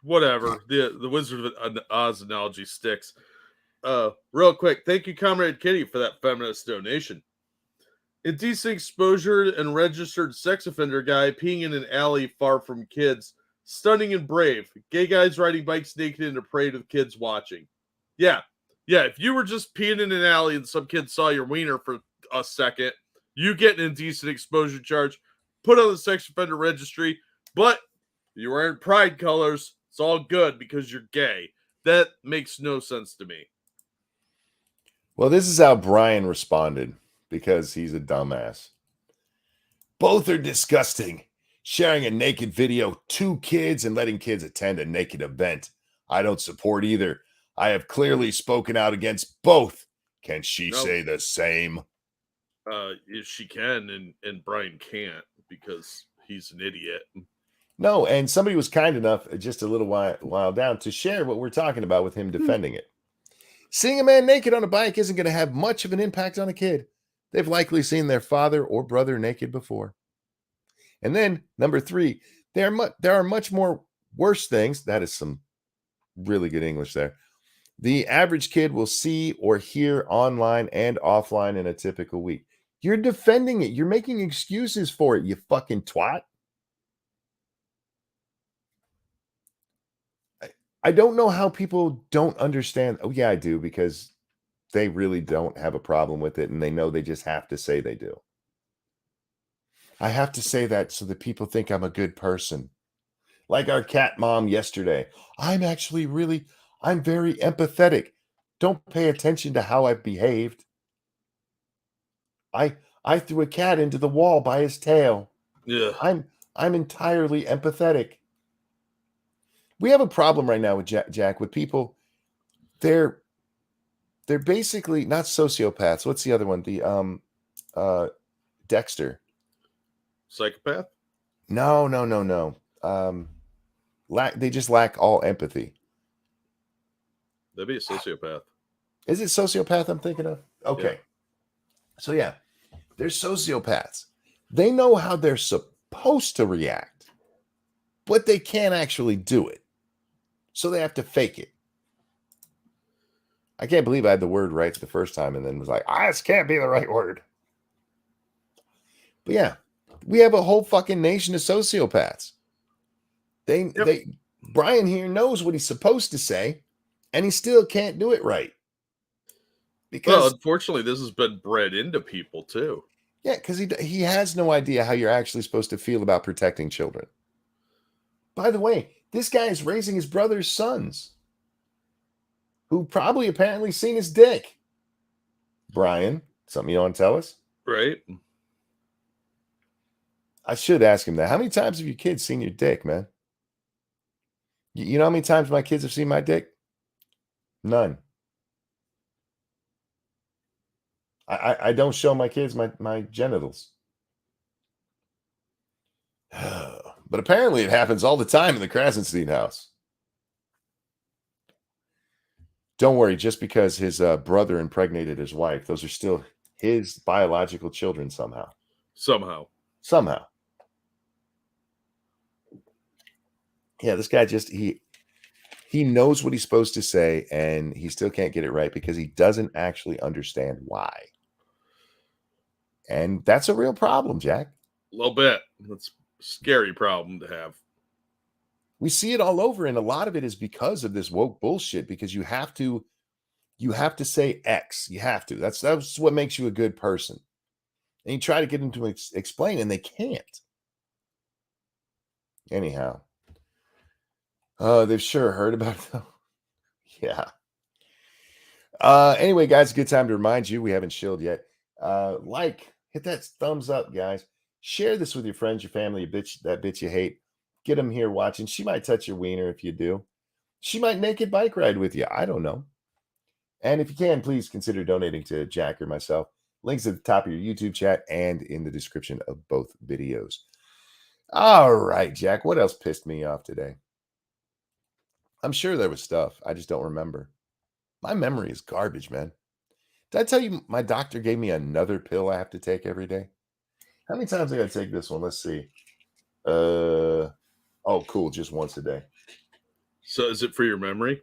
Whatever. The Wizard of Oz analogy sticks. Real quick, thank you, Comrade Kitty, for that feminist donation. Indecent exposure and registered sex offender guy peeing in an alley far from kids. Stunning and brave. Gay guys riding bikes naked in a parade with kids watching. Yeah, if you were just peeing in an alley and some kid saw your wiener for a second, you get an indecent exposure charge, put on the sex offender registry, but you're wearing pride colors. It's all good because you're gay. That makes no sense to me. Well, this is how Brian responded because he's a dumbass. Both are disgusting. Sharing a naked video to kids and letting kids attend a naked event. I don't support either. I have clearly spoken out against both. Can she No. say the same? If she can, and Brian can't because he's an idiot. No, and somebody was kind enough just a little while down to share what we're talking about with him defending it. Seeing a man naked on a bike isn't going to have much of an impact on a kid. They've likely seen their father or brother naked before. And then number 3, there are much more worse things. That is some really good English there. The average kid will see or hear online and offline in a typical week. You're defending it. You're making excuses for it, you fucking twat. I don't know how people don't understand. Oh, yeah, I do, because they really don't have a problem with it, and they know they just have to say they do. I have to say that so that people think I'm a good person. Like our cat mom yesterday. I'm very empathetic. Don't pay attention to how I've behaved. I threw a cat into the wall by his tail. Yeah. I'm entirely empathetic. We have a problem right now with Jack with people. They're basically not sociopaths. What's the other one? The Dexter. Psychopath? No. They just lack all empathy. That'd be a sociopath. Is it sociopath I'm thinking of? Okay. Yeah. So yeah, they're sociopaths. They know how they're supposed to react, but they can't actually do it. So they have to fake it. I can't believe I had the word right the first time and then was like, this can't be the right word. But yeah, we have a whole fucking nation of sociopaths. Brian here knows what he's supposed to say, and he still can't do it right. Because unfortunately, this has been bred into people too. Yeah, because he has no idea how you're actually supposed to feel about protecting children. By the way, this guy is raising his brother's sons, who probably apparently seen his dick. Brian, something you want to tell us? Right. I should ask him that. How many times have your kids seen your dick, man? You know how many times my kids have seen my dick? None. I don't show my kids my genitals. But apparently it happens all the time in the Krasenstein house. Don't worry, just because his brother impregnated his wife, those are still his biological children somehow. Somehow. Yeah, this guy he knows what he's supposed to say, and he still can't get it right because he doesn't actually understand why. And that's a real problem, Jack. A little bit. That's a scary problem to have. We see it all over, and a lot of it is because of this woke bullshit, because you have to say X. You have to. That's what makes you a good person. And you try to get them to explain, and they can't. Anyhow. They've sure heard about it, though. Yeah. Anyway, guys, good time to remind you we haven't shilled yet. Hit that thumbs up, guys. Share this with your friends, your family, that bitch you hate. Get them here watching. She might touch your wiener if you do. She might naked bike ride with you. I don't know. And if you can, please consider donating to Jack or myself. Links at the top of your YouTube chat and in the description of both videos. All right, Jack. What else pissed me off today? I'm sure there was stuff. I just don't remember. My memory is garbage, man. Did I tell you my doctor gave me another pill I have to take every day? How many times I got to take this one? Let's see. Oh, cool. Just once a day. So is it for your memory?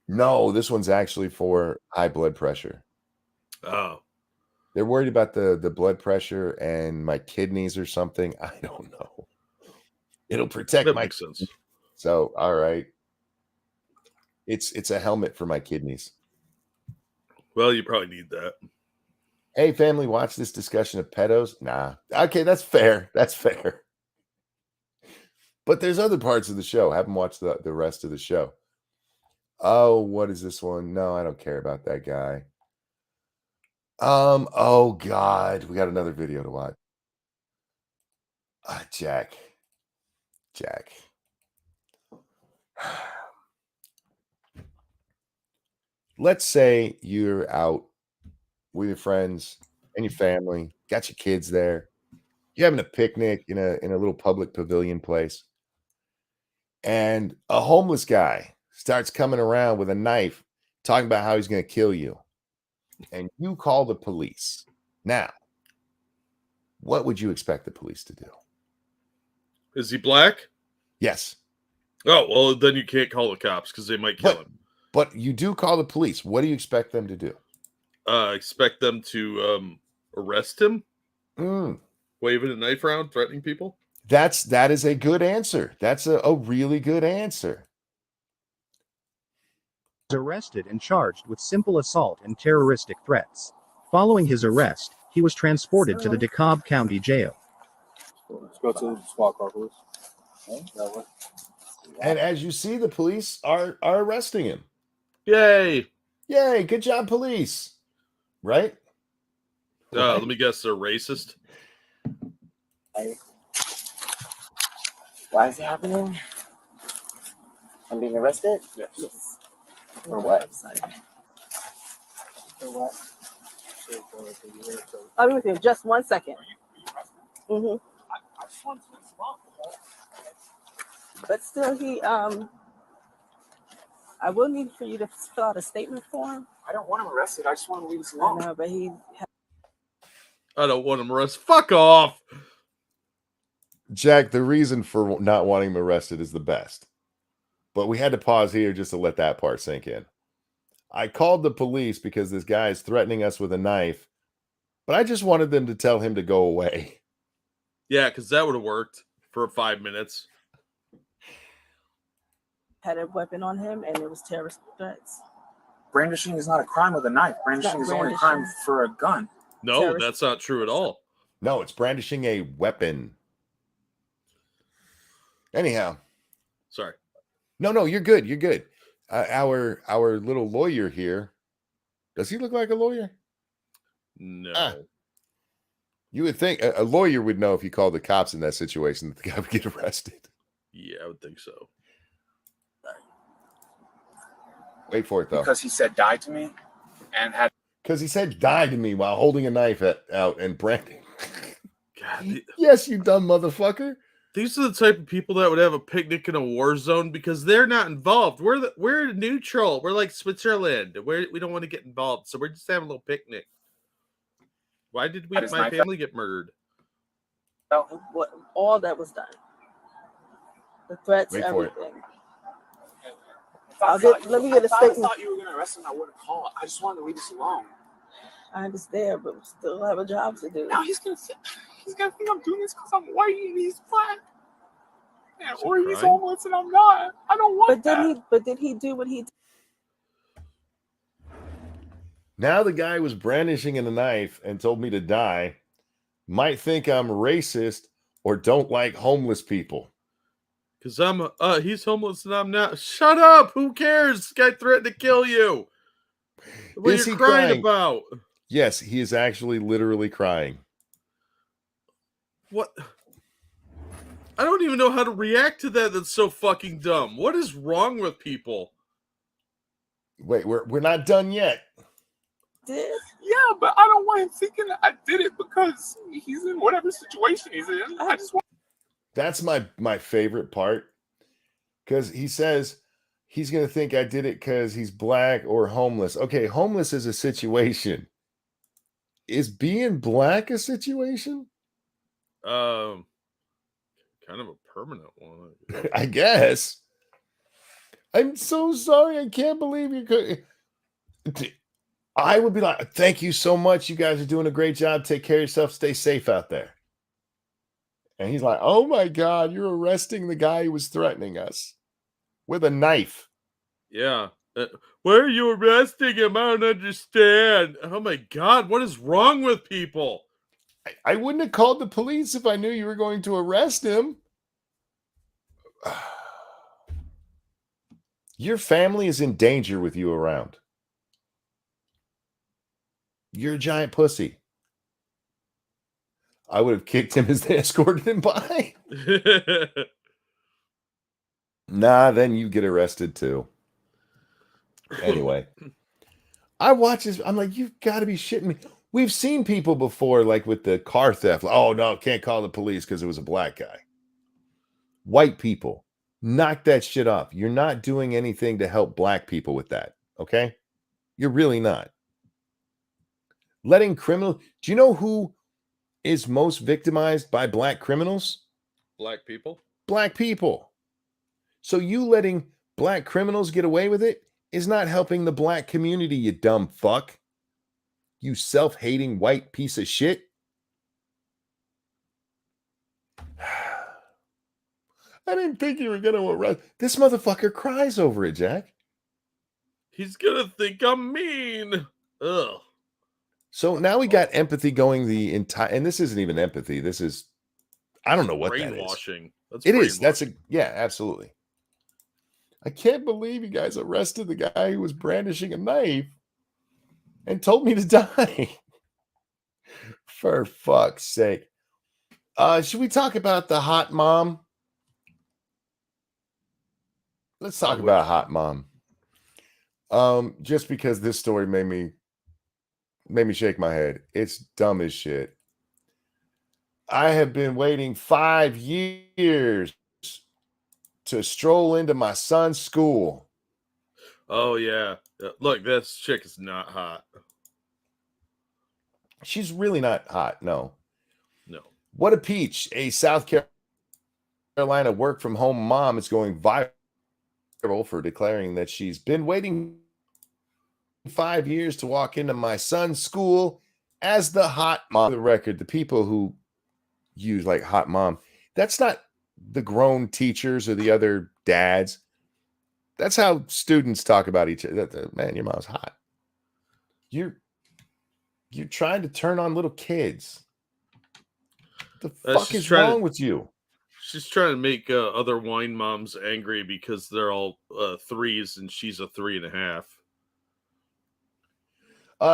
No, this one's actually for high blood pressure. Oh. They're worried about the blood pressure and my kidneys or something. I don't know. It'll protect That my makes sense. So, all right. It's a helmet for my kidneys. Well, you probably need that. Hey, family, watch this discussion of pedos. Nah. Okay, that's fair. That's fair. But there's other parts of the show. I haven't watched the rest of the show. Oh, what is this one? No, I don't care about that guy. Oh God, we got another video to watch. Jack. Let's say you're out with your friends and your family, got your kids there. You're having a picnic in a little public pavilion place, and a homeless guy starts coming around with a knife, talking about how he's going to kill you, and you call the police. Now, what would you expect the police to do? Is he black? Yes. Oh, well, then you can't call the cops because they might kill him. But you do call the police. What do you expect them to do? Expect them to arrest him, Mm. waving a knife around, threatening people. That is a good answer. That's a really good answer. Arrested and charged with simple assault and terroristic threats. Following his arrest, he was transported to the DeKalb County Jail. Let's go to the squad car, please. Okay. And as you see, the police are arresting him. Yay! Yay, good job, police. Right? Let me guess, they're racist. Why is it happening? I'm being arrested? Yes. For what? For what? I'll be with you in just 1 second. Mm-hmm. I just want to respond. But still, I will need for you to fill out a statement form. I don't want him arrested. I just want him to leave us I alone. know, but I don't want him arrested. Fuck off! Jack, the reason for not wanting him arrested is the best. But we had to pause here just to let that part sink in. I called the police because this guy is threatening us with a knife, but I just wanted them to tell him to go away. Yeah, because that would have worked for 5 minutes. had a weapon on him, and it was terrorist threats. Brandishing is not a crime with a knife. Brandishing is only a crime for a gun. No, Terrorist. that's not true at all. No, it's brandishing a weapon. Anyhow. Sorry. No, you're good. You're good. Our little lawyer here, does he look like a lawyer? No. You would think a lawyer would know if you called the cops in that situation that the guy would get arrested. Yeah, I would think so. Wait for it, though. Because he said die to me and had. Because he said die to me while holding a knife out and branding. God, Yes, you dumb motherfucker. these are the type of people that would have a picnic in a war zone because they're not involved. We're neutral. We're like Switzerland. We don't want to get involved, so we're just having a little picnic. Why did my family get murdered? What all that was done. The threats, Wait for it. everything. Let me get a I statement. thought you were going to arrest him. I wouldn't call. I just wanted to leave us alone. I understand, but we still have a job to do. Now he's gonna think I'm doing this because I'm white and he's black, or he's crying? homeless and I'm not. I don't want But did he do what he did? Now the guy was brandishing a knife and told me to die. Might think I'm racist or don't like homeless people. Because he's homeless and I'm not. Shut up! Who cares? This guy threatened to kill you. What Is are you he crying crying? about? Yes, he is actually literally crying. What? I don't even know how to react to that. That's so fucking dumb. What is wrong with people? Wait, we're not done yet. Did? Yeah, but I don't want him thinking that I did it because he's in whatever situation he's in. I just want. That's my favorite part. Because he says he's going to think I did it because he's black or homeless. Okay, homeless is a situation. Is being black a situation? Kind of a permanent one. I guess. I'm so sorry. I can't believe you could. I would be like, thank you so much. You guys are doing a great job. Take care of yourself. Stay safe out there. And he's like, oh my God, you're arresting the guy who was threatening us with a knife. Yeah. Why are you arresting him? I don't understand. Oh my God, what is wrong with people? I wouldn't have called the police if I knew you were going to arrest him. Your family is in danger with you around. You're a giant pussy. I would have kicked him as they escorted him by. Nah, then you get arrested too. Anyway, I watch this. I'm like, you've got to be shitting me. We've seen people before, like with the car theft. Oh, no, can't call the police because it was a black guy. White people, knock that shit off. You're not doing anything to help black people with that. Okay? You're really not. Letting criminals. Do you know who is most victimized by black criminals? Black people. Black people. So you letting black criminals get away with it is not helping the black community, you dumb fuck. You self-hating white piece of shit. I didn't think you were going to arrest. This motherfucker cries over it, Jack. He's gonna think I'm mean. Ugh. So now we got empathy going the entire, and this isn't even empathy. This is, I don't know what that is. Brainwashing. That's It is. That's brainwashing. yeah, absolutely. I can't believe you guys arrested the guy who was brandishing a knife and told me to die. For fuck's sake. Should we talk about the hot mom? Let's talk about hot mom. Just because this story made me shake my head. It's dumb as shit. I have been waiting 5 years to stroll into my son's school. Oh yeah. Look, this chick is not hot. She's really not hot, no. No. What a peach. A South Carolina work from home mom is going viral for declaring that she's been waiting 5 years to walk into my son's school as the hot mom. For the record, the people who use like hot mom, that's not the grown teachers or the other dads. That's how students talk about each other. Man, your mom's hot. You're trying to turn on little kids. The fuck is wrong with you? She's trying to make other wine moms angry because they're all threes and she's a 3.5.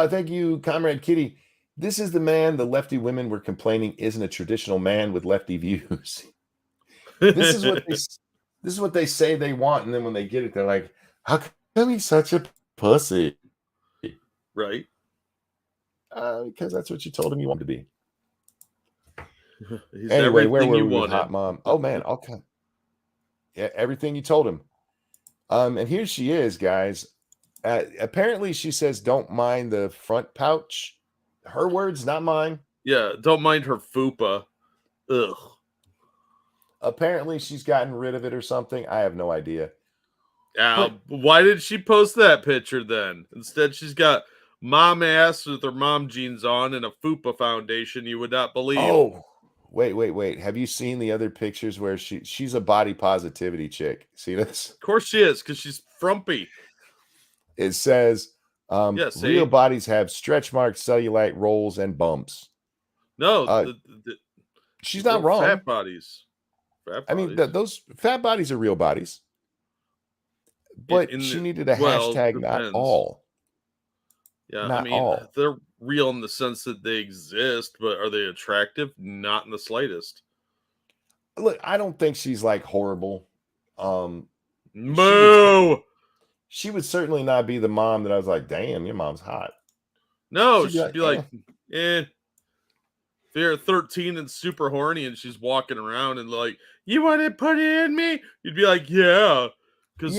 Thank you, Comrade Kitty. This is the man the lefty women were complaining isn't a traditional man with lefty views. This is what they say they want, and then when they get it, they're like, "How come he's such a pussy?" Right? Because that's what you told him you wanted to be. He's Anyway, where everything were you we with wanted. hot mom? Oh man, okay. Yeah, everything you told him. And here she is, guys. Apparently, she says, "Don't mind the front pouch." Her words, not mine. Yeah, don't mind her fupa. Ugh. Apparently, she's gotten rid of it or something. I have no idea. Why did she post that picture then? Instead, she's got mom ass with her mom jeans on and a fupa foundation you would not believe. Oh, wait. Have you seen the other pictures where she's a body positivity chick? See this? Of course she is, because she's frumpy. It says, Yeah, see? real bodies have stretch marks, cellulite, rolls, and bumps. No, She's not wrong. Fat bodies. I mean, those fat bodies are real bodies. But she needed a hashtag, not all. Yeah, not I mean, all. they're real in the sense that they exist, but are they attractive? Not in the slightest. Look, I don't think she's like horrible. Moo! She would certainly not be the mom that I was like, damn, your mom's hot. No, she'd be like, eh. If you're 13 and super horny and she's walking around and like, you want to put it in me? You'd be like, yeah. Because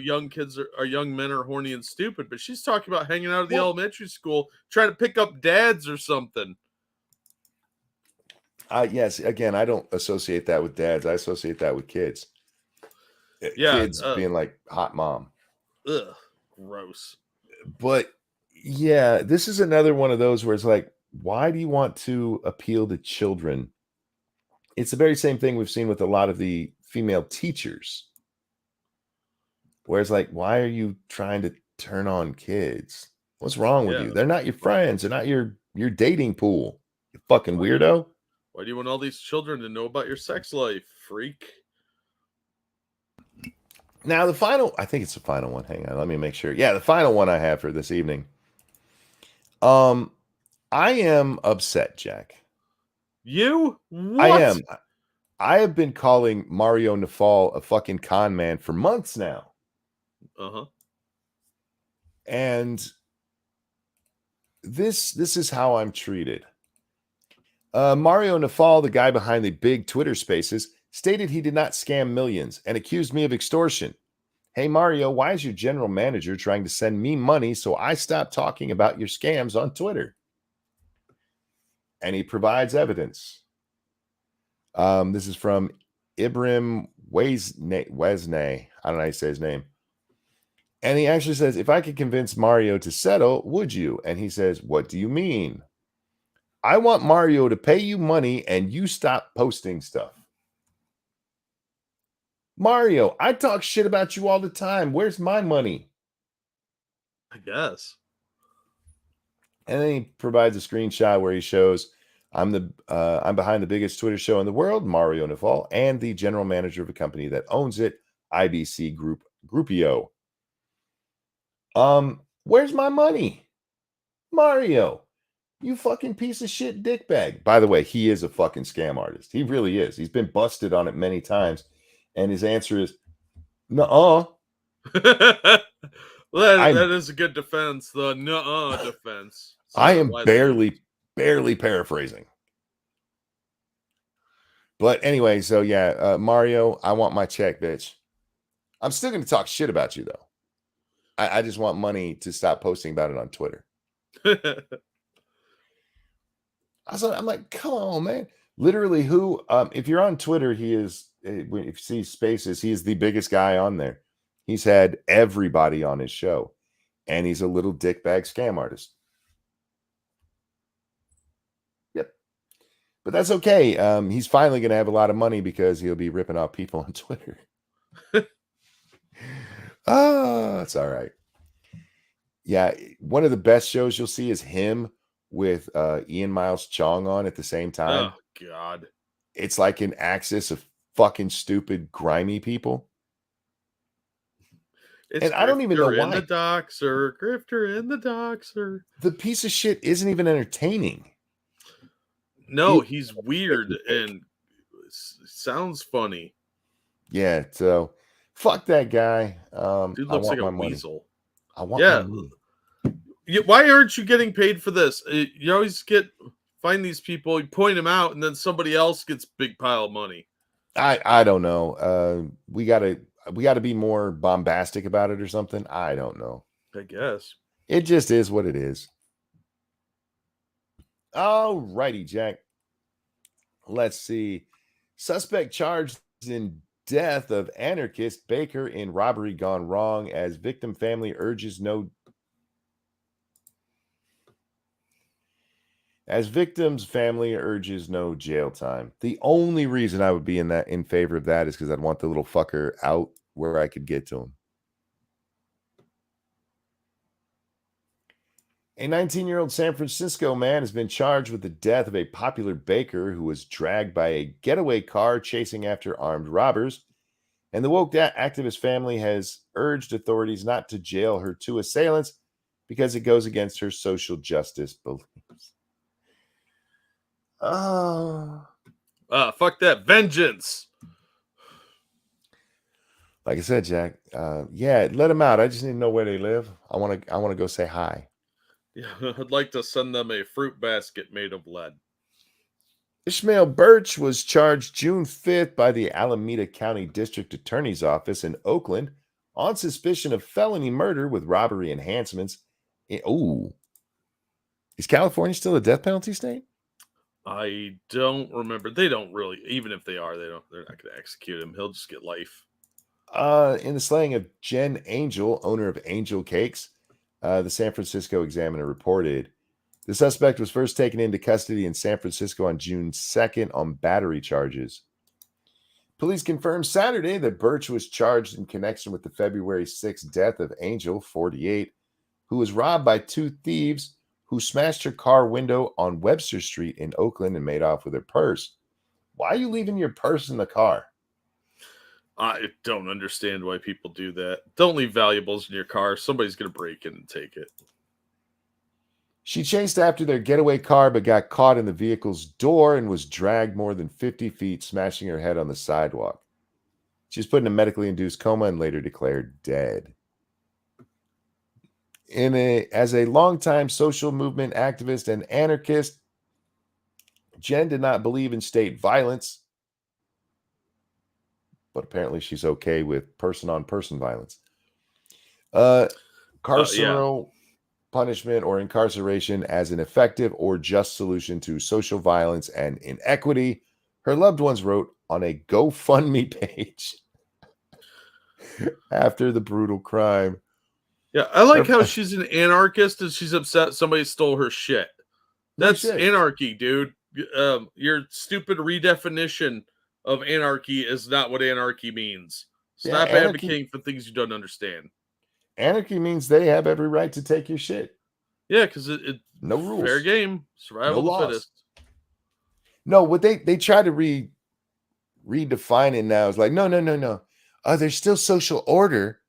young kids are young men are horny and stupid. But she's talking about hanging out at the elementary school, trying to pick up dads or something. Yes, again, I don't associate that with dads. I associate that with kids. Yeah, kids being like hot mom. Ugh, gross. But yeah, this is another one of those where it's like, why do you want to appeal to children? It's the very same thing we've seen with a lot of the female teachers. Where it's like, why are you trying to turn on kids? What's wrong with you? They're not your friends. They're not your dating pool. You fucking weirdo. Why do you want all these children to know about your sex life, freak? Now, I think it's the final one. Hang on, let me make sure. Yeah, the final one I have for this evening. I am upset, Jack. You? What? I am. I have been calling Mario Nafal a fucking con man for months now. Uh-huh. And this is how I'm treated. Mario Nafal, the guy behind the big Twitter spaces, stated he did not scam millions and accused me of extortion. Hey, Mario, why is your general manager trying to send me money so I stop talking about your scams on Twitter? And he provides evidence. This is from Ibram Wesney. I don't know how you say his name. And he actually says, if I could convince Mario to settle, would you? And he says, what do you mean? I want Mario to pay you money and you stop posting stuff. Mario, I talk shit about you all the time. Where's my money? I guess. And then he provides a screenshot where he shows I'm behind the biggest Twitter show in the world, Mario Nafal, and the general manager of a company that owns it, IBC Groupio. Where's my money? Mario, you fucking piece of shit dickbag. By the way, he is a fucking scam artist. He really is. He's been busted on it many times. And his answer is, nuh-uh. That is a good defense. The nuh-uh defense. I am barely paraphrasing. But anyway, so yeah, Mario, I want my check, bitch. I'm still going to talk shit about you, though. I just want money to stop posting about it on Twitter. I'm like, come on, man. Literally, who? If you're on Twitter, he is. If you see Spaces, he is the biggest guy on there. He's had everybody on his show, and he's a little dickbag scam artist. Yep, but that's okay. He's finally going to have a lot of money because he'll be ripping off people on Twitter. Oh, it's all right. Yeah, one of the best shows you'll see is him with Ian Miles Chong on at the same time. Oh God, it's like an axis of fucking stupid, grimy people. And I don't even know why. In the doxer, Grifter in the doxer. The piece of shit isn't even entertaining. No, he's weird and sounds funny. Yeah, so fuck that guy. Dude looks like a weasel. I want my money. Why aren't you getting paid for this? You always find these people, you point them out, and then somebody else gets big pile of money. I don't know. We gotta be more bombastic about it or something. I don't know. I guess it just is what it is. All righty, Jack. Let's see. Suspect charged in death of anarchist baker in robbery gone wrong as victim family urges no. As victim's family urges no jail time. The only reason I would be in favor of that is because I'd want the little fucker out where I could get to him. A 19-year-old San Francisco man has been charged with the death of a popular baker who was dragged by a getaway car chasing after armed robbers. And the woke activist family has urged authorities not to jail her two assailants because it goes against her social justice beliefs. Fuck that vengeance. Like I said, Jack, yeah, let them out. I just need to know where they live. I want to go say hi. Yeah, I'd like to send them a fruit basket made of lead. Ishmael Birch was charged June 5th by the Alameda County District Attorney's Office in Oakland on suspicion of felony murder with robbery enhancements. Is California still a death penalty state? I don't remember. They don't really, even if they are, they're not going to execute him. He'll just get life. In the slaying of Jen Angel, owner of Angel Cakes, the San Francisco Examiner reported the suspect was first taken into custody in San Francisco on June 2nd on battery charges. Police confirmed Saturday that Birch was charged in connection with the February 6th death of Angel, 48, who was robbed by two thieves who smashed her car window on Webster Street in Oakland and made off with her purse. Why are you leaving your purse in the car? I don't understand why people do that. Don't leave valuables in your car. Somebody's going to break in and take it. She chased after their getaway car but got caught in the vehicle's door and was dragged more than 50 feet, smashing her head on the sidewalk. She was put in a medically induced coma and later declared dead. As a longtime social movement activist and anarchist, Jen did not believe in state violence, but apparently she's okay with person-on-person violence. Carceral punishment or incarceration as an effective or just solution to social violence and inequity, her loved ones wrote on a GoFundMe page after the brutal crime. Yeah, I like how she's an anarchist and she's upset somebody stole her shit. That's anarchy, dude. Your stupid redefinition of anarchy is not what anarchy means. Stop advocating for things you don't understand. Anarchy means they have every right to take your shit. Yeah, because it no rules, fair game, survival of the fittest. No, what they try to redefine it now is like no. There's still social order.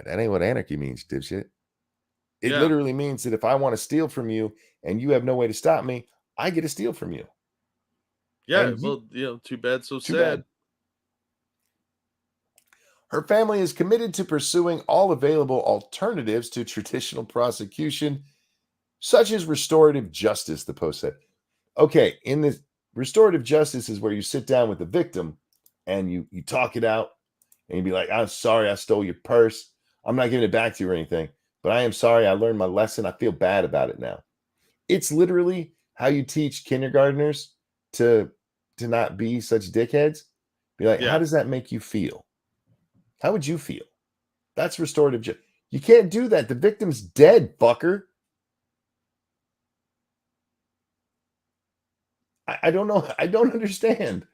That ain't what anarchy means, dipshit. It literally means that if I want to steal from you and you have no way to stop me, I get to steal from you. Yeah, too bad, so sad. Bad. Her family is committed to pursuing all available alternatives to traditional prosecution, such as restorative justice, the Post said. Okay, in this restorative justice is where you sit down with the victim and you talk it out and you be like, I'm sorry I stole your purse. I'm not giving it back to you or anything, but I am sorry. I learned my lesson. I feel bad about it now. It's literally how you teach kindergartners to not be such dickheads. Be like, how does that make you feel? How would you feel? That's restorative justice. You can't do that. The victim's dead, fucker. I don't know. I don't understand.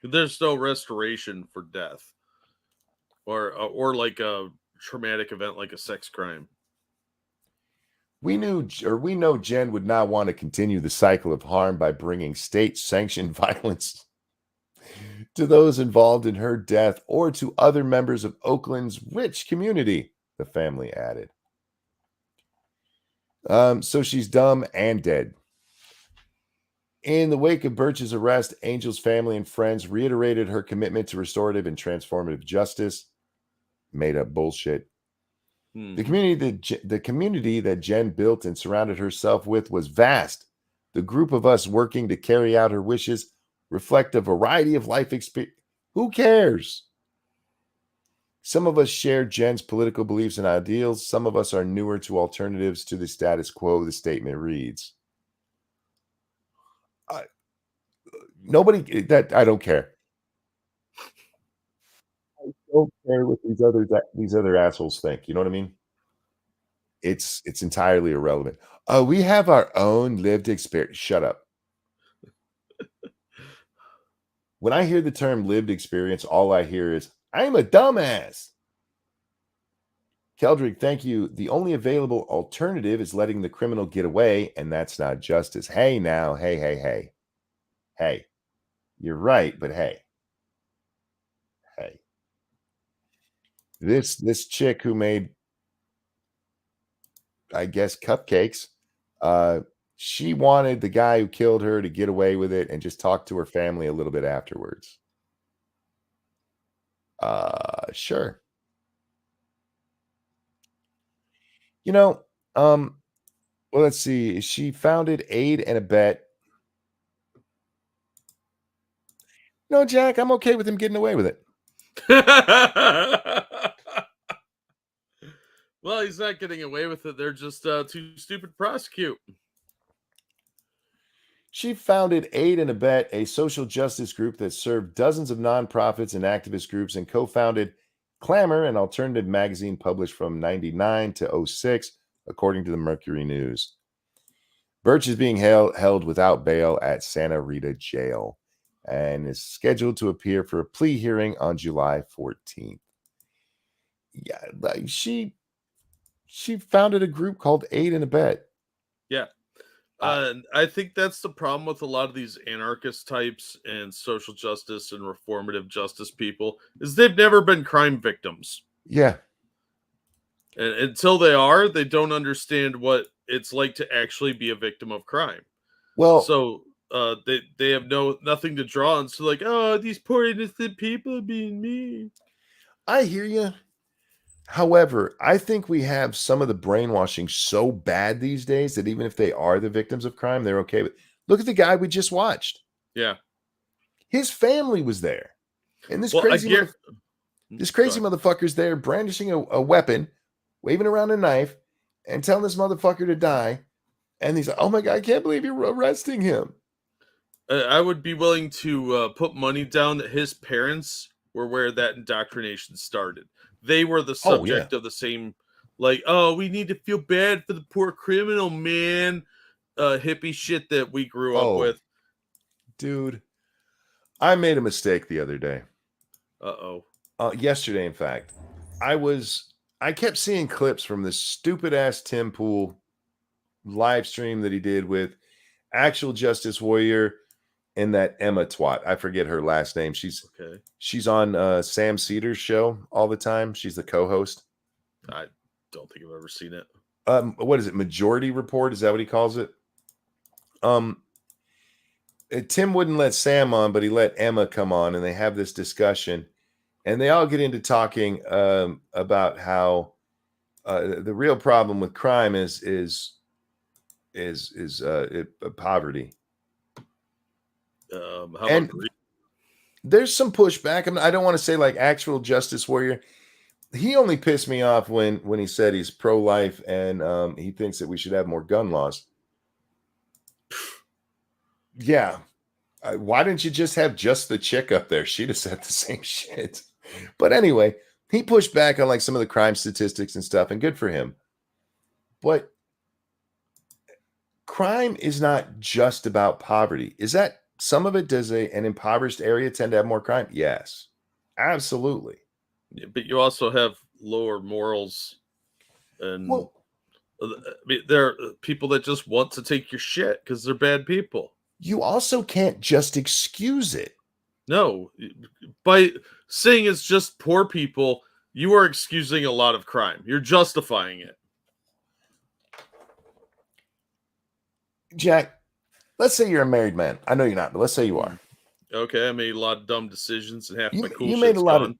There's no restoration for death or like a traumatic event like a sex crime. We know Jen would not want to continue the cycle of harm by bringing state-sanctioned violence to those involved in her death or to other members of Oakland's rich community, the family added. So she's dumb and dead. In the wake of Birch's arrest, Angel's family and friends reiterated her commitment to restorative and transformative justice. Made up bullshit. The community that Jen built and surrounded herself with was vast. The group of us working to carry out her wishes reflect a variety of life experience. Who cares? Some of us share Jen's political beliefs and ideals. Some of us are newer to alternatives to the status quo, the statement reads. Nobody that I don't care. I don't care what these other assholes think. You know what I mean? It's entirely irrelevant. We have our own lived experience. Shut up. When I hear the term lived experience, all I hear is, I'm a dumbass. Keldrick, thank you. The only available alternative is letting the criminal get away, and that's not justice. Hey now, hey. Hey. You're right, but hey. This chick who made, I guess, cupcakes, she wanted the guy who killed her to get away with it and just talk to her family a little bit afterwards. Sure. Well, let's see. She founded Aid and Abet. No, Jack, I'm okay with him getting away with it. Well, he's not getting away with it. They're just too stupid to prosecute. She founded Aid and Abet, a social justice group that served dozens of nonprofits and activist groups, and co-founded Clamor, an alternative magazine published from 99 to 06, according to the Mercury News. Birch is being held without bail at Santa Rita Jail and is scheduled to appear for a plea hearing on July 14th. Yeah, she founded a group called Aid and Abet. Yeah. I think that's the problem with a lot of these anarchist types and social justice and reformative justice people is they've never been crime victims. Yeah. And until they are, they don't understand what it's like to actually be a victim of crime. Well, So they have nothing to draw on. So like, oh, these poor innocent people are being mean. I hear you. However, I think we have some of the brainwashing so bad these days that even if they are the victims of crime, they're okay with. Look at the guy we just watched. Yeah. His family was there, and this Well, crazy motherfucker's there brandishing a weapon, waving around a knife, and telling this motherfucker to die. And he's like, "Oh my god, I can't believe you're arresting him." I would be willing to put money down that his parents were where that indoctrination started. They were the subject of the same, like, oh, we need to feel bad for the poor criminal, man. Hippie shit that we grew up with. Dude, I made a mistake the other day. Yesterday, in fact. I kept seeing clips from this stupid ass Tim Pool live stream that he did with Actual Justice Warrior and that Emma twat. I forget her last name. She's on Sam Cedar's show all the time. She's the co-host. I don't think I've ever seen it. What is it? Majority Report? Is that what he calls it? Tim wouldn't let Sam on, but he let Emma come on, and they have this discussion, and they all get into talking about how the real problem with crime is poverty. And there's some pushback. I don't want to say like Actual Justice Warrior. He only pissed me off when he said he's pro-life and he thinks that we should have more gun laws. Yeah. Why didn't you just have just the chick up there? She'd have said the same shit. But anyway, he pushed back on like some of the crime statistics and stuff, and good for him. But crime is not just about poverty. Is that some of it? Does an impoverished area tend to have more crime? Yes, absolutely. Yeah, but you also have lower morals, and there are people that just want to take your shit because they're bad people. You also can't just excuse it. No, by saying it's just poor people, you are excusing a lot of crime. You're justifying it. Jack, let's say you're a married man. I know you're not, but let's say you are. Okay, I made a lot of dumb decisions and half my cool you shit's made a lot gone.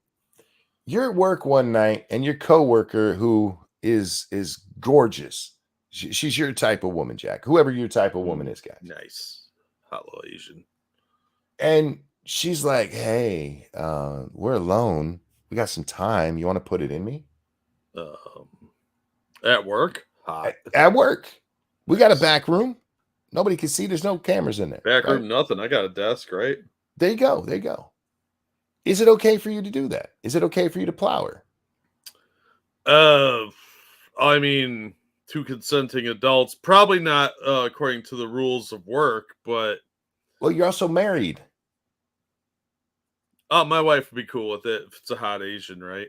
You're at work one night and your coworker who is gorgeous. She's your type of woman, Jack. Whoever your type of woman is, guys. Nice. Hello, Asian. And she's like, "Hey, we're alone. We got some time. You want to put it in me?" At work? Hot. At work. We got a back room. Nobody can see. There's no cameras in there. Back room, nothing. I got a desk, right? There you go. There you go. Is it okay for you to do that? Is it okay for you to plow her? I mean, two consenting adults, probably not according to the rules of work, but well, you're also married. My wife would be cool with it if it's a hot Asian, right?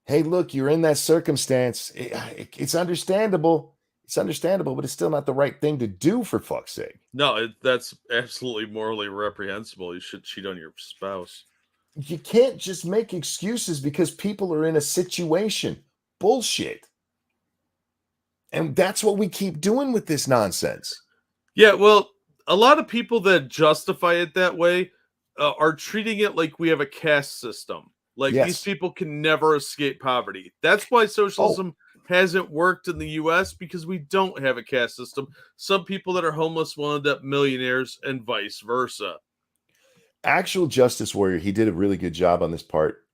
Hey, look, you're in that circumstance. It's understandable. It's understandable, but it's still not the right thing to do, for fuck's sake. No, that's absolutely morally reprehensible. You should cheat on your spouse. You can't just make excuses because people are in a situation. Bullshit. And that's what we keep doing with this nonsense. Yeah, well, a lot of people that justify it that way are treating it like we have a caste system. Like these people can never escape poverty. That's why socialism hasn't worked in the US, because we don't have a caste system. Some people that are homeless will end up millionaires and vice versa. Actual Justice Warrior, he did a really good job on this part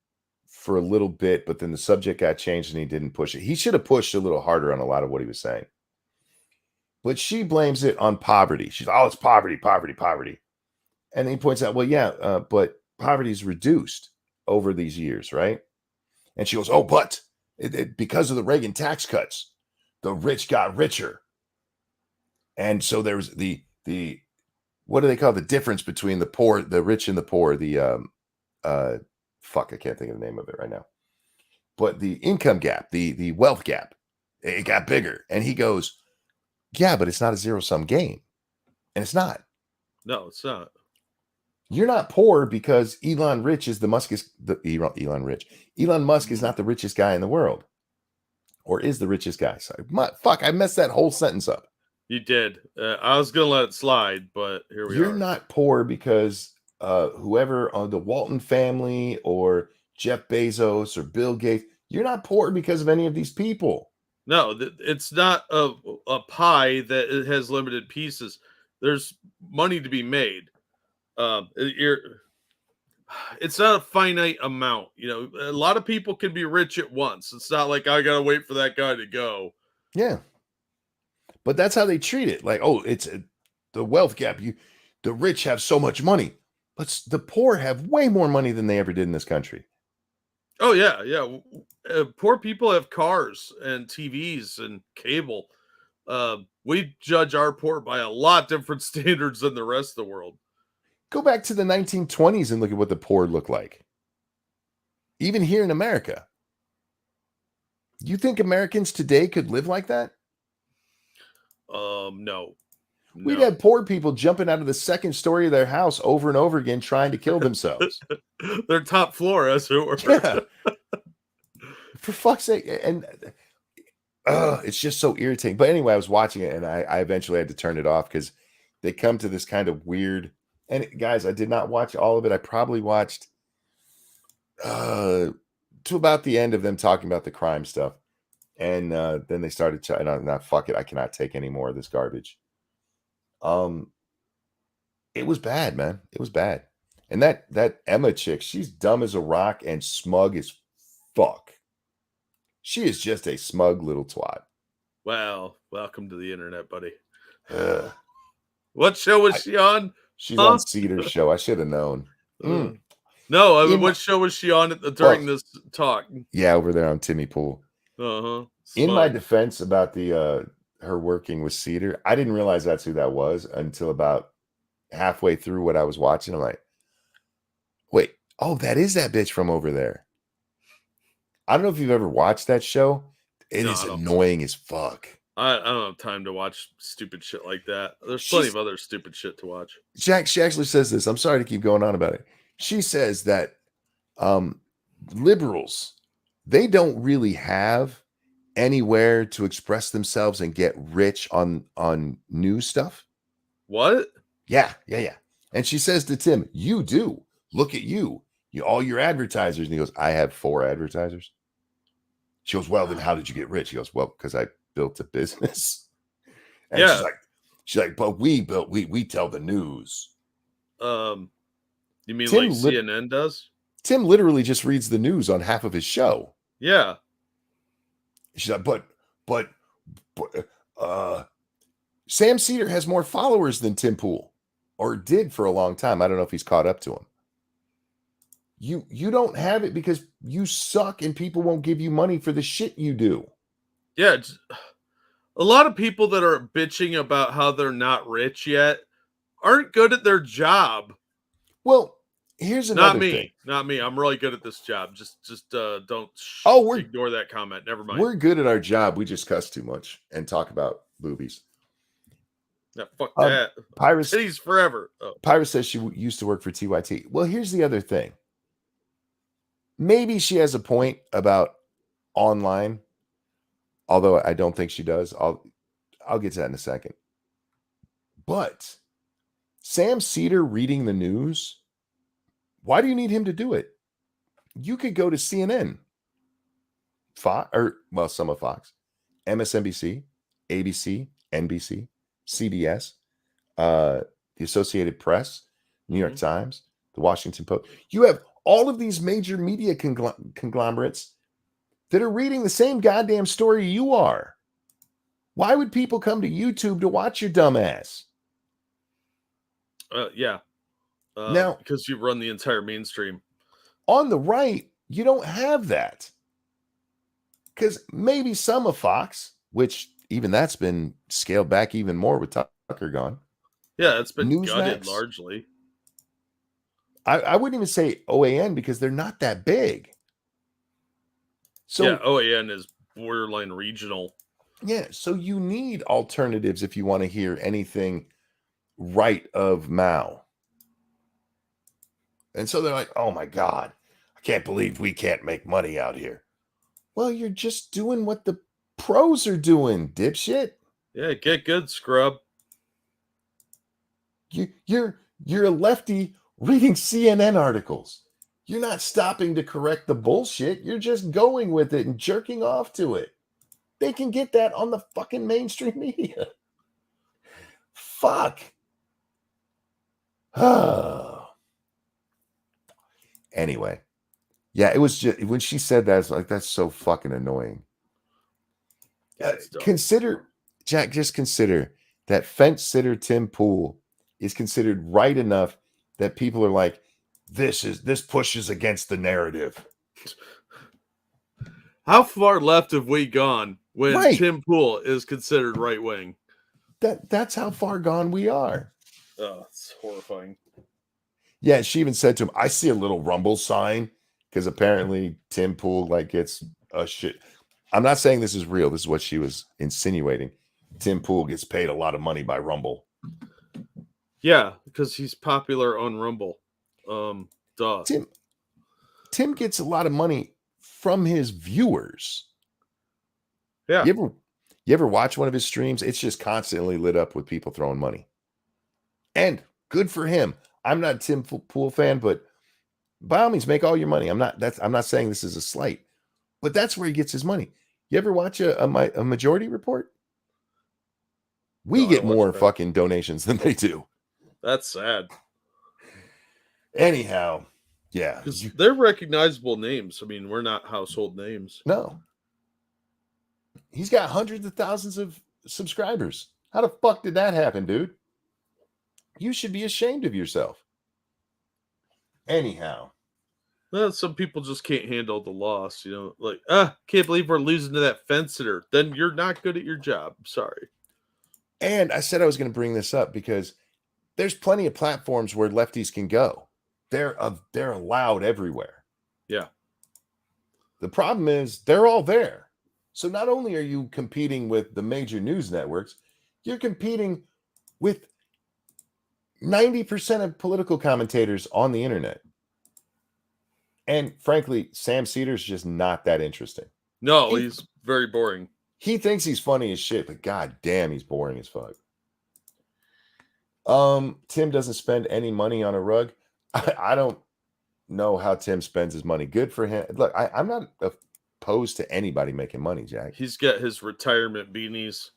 for a little bit, but then the subject got changed and he didn't push it. He should have pushed a little harder on a lot of what he was saying. But she blames it on poverty. She's, oh, it's poverty, poverty, poverty. And he points out, well, yeah, but poverty is reduced over these years, right? And she goes, oh, but because of the Reagan tax cuts, the rich got richer. And so there was the what do they call the difference between the poor, the rich and the poor? The fuck, I can't think of the name of it right now. But the income gap, the wealth gap, it got bigger. And he goes, Yeah, but it's not a zero-sum game. And it's not. No, it's not. You're not poor because Elon Musk is not the richest guy in the world. Or is the richest guy. Sorry. Fuck, I messed that whole sentence up. You did. I was going to let it slide, but here we are. You're not poor because whoever on the Walton family or Jeff Bezos or Bill Gates, you're not poor because of any of these people. No, it's not a pie that it has limited pieces. There's money to be made. It's not a finite amount. You know, a lot of people can be rich at once. It's not like I gotta wait for that guy to go. Yeah, but that's how they treat it. Like, oh, it's the wealth gap. The rich have so much money, but the poor have way more money than they ever did in this country. Oh yeah, yeah. Poor people have cars and TVs and cable. We judge our poor by a lot different standards than the rest of the world. Go back to the 1920s and look at what the poor look like. Even here in America. You think Americans today could live like that? No. We'd have poor people jumping out of the second story of their house over and over again trying to kill themselves. Their top floor, as it were. Yeah. For fuck's sake. And it's just so irritating. But anyway, I was watching it and I eventually had to turn it off because they come to this kind of weird. And guys, I did not watch all of it. I probably watched to about the end of them talking about the crime stuff. And then they started fuck it. I cannot take any more of this garbage. It was bad, man. It was bad. And that Emma chick, she's dumb as a rock and smug as fuck. She is just a smug little twat. Well, welcome to the internet, buddy. Ugh. What show was she on? She's on Cedar's show. I should have known. No, I mean, what show was she on during this talk? Yeah, over there on Timmy Pool. Uh-huh. In my defense about the her working with Cedar, I didn't realize that's who that was until about halfway through what I was watching. I'm like, wait, oh, that is that bitch from over there. I don't know if you've ever watched that show. It is annoying as fuck. I don't have time to watch stupid shit like that. There's plenty of other stupid shit to watch. She actually says this. I'm sorry to keep going on about it. She says that liberals, they don't really have anywhere to express themselves and get rich on news stuff. What? Yeah. And she says to Tim, you do. Look at you. All your advertisers. And he goes, I have 4 advertisers. She goes, well, then how did you get rich? He goes, well, because I built a business. And she's like, but we tell the news. You mean Tim like CNN does? Tim literally just reads the news on half of his show. Yeah. She's like, but Sam Cedar has more followers than Tim Pool, or did for a long time. I don't know if he's caught up to him. You don't have it because you suck and people won't give you money for the shit you do. Yeah, a lot of people that are bitching about how they're not rich yet aren't good at their job. Well, here's another thing. Not me. I'm really good at this job. Just don't ignore that comment. Never mind. We're good at our job. We just cuss too much and talk about boobies. Yeah, fuck that. Pyrus Cities forever. Pyrus says she used to work for TYT. Well, here's the other thing. Maybe she has a point about online, although I don't think she does. I'll get to that in a second. But Sam Cedar reading the news, why do you need him to do it? You could go to CNN, Fox, some of Fox, MSNBC, ABC, NBC, CBS, the Associated Press, New York Times, the Washington Post. You have all of these major media conglomerates that are reading the same goddamn story you are. Why would people come to YouTube to watch your dumb ass? Yeah. Now, because you run the entire mainstream. On the right, you don't have that. Because maybe some of Fox, which even that's been scaled back even more with Tucker gone. Yeah, it's been Newsmax, gutted largely. I wouldn't even say OAN because they're not that big. So yeah, OAN is borderline regional. Yeah, so you need alternatives if you want to hear anything right of Mao. And so they're like, oh my God, I can't believe we can't make money out here. Well, you're just doing what the pros are doing, dipshit. Yeah, get good, scrub. You're a lefty reading CNN articles. You're not stopping to correct the bullshit. You're just going with it and jerking off to it. They can get that on the fucking mainstream media. Fuck. Anyway, yeah, it was just when she said that, it's like that's so fucking annoying. That's dumb. Consider, Jack, just consider that fence sitter Tim Pool is considered right enough that people are like, this pushes against the narrative. How far left have we gone when Right. Tim Pool is considered right wing? That's how far gone we are. Oh, it's horrifying. Yeah, she even said to him, I see a little rumble sign, because apparently Tim Pool like gets a shit. I'm not saying this is real. This is what she was insinuating. Tim Pool gets paid a lot of money by Rumble. Yeah, because he's popular on Rumble. Duh. Tim gets a lot of money from his viewers. Yeah. You ever watch one of his streams? It's just constantly lit up with people throwing money. And good for him. I'm not a Tim Pool fan, but by all means, make all your money. I'm not saying this is a slight, but that's where he gets his money. You ever watch a Majority Report? We No, I get watch more that. fucking donations than they do. That's sad. Anyhow, yeah. Because they're recognizable names. I mean, we're not household names. No. He's got hundreds of thousands of subscribers. How the fuck did that happen, dude? You should be ashamed of yourself. Anyhow. Well, some people just can't handle the loss, like, can't believe we're losing to that fence sitter. Then you're not good at your job. Sorry. And I said I was going to bring this up because there's plenty of platforms where lefties can go. They're allowed everywhere. Yeah. The problem is they're all there. So not only are you competing with the major news networks, you're competing with 90% of political commentators on the internet. And frankly, Sam Cedar's just not that interesting. No, he's very boring. He thinks he's funny as shit, but god damn, he's boring as fuck. Tim doesn't spend any money on a rug. I don't know how Tim spends his money. Good for him. Look, I'm not opposed to anybody making money, Jack. He's got his retirement beanies.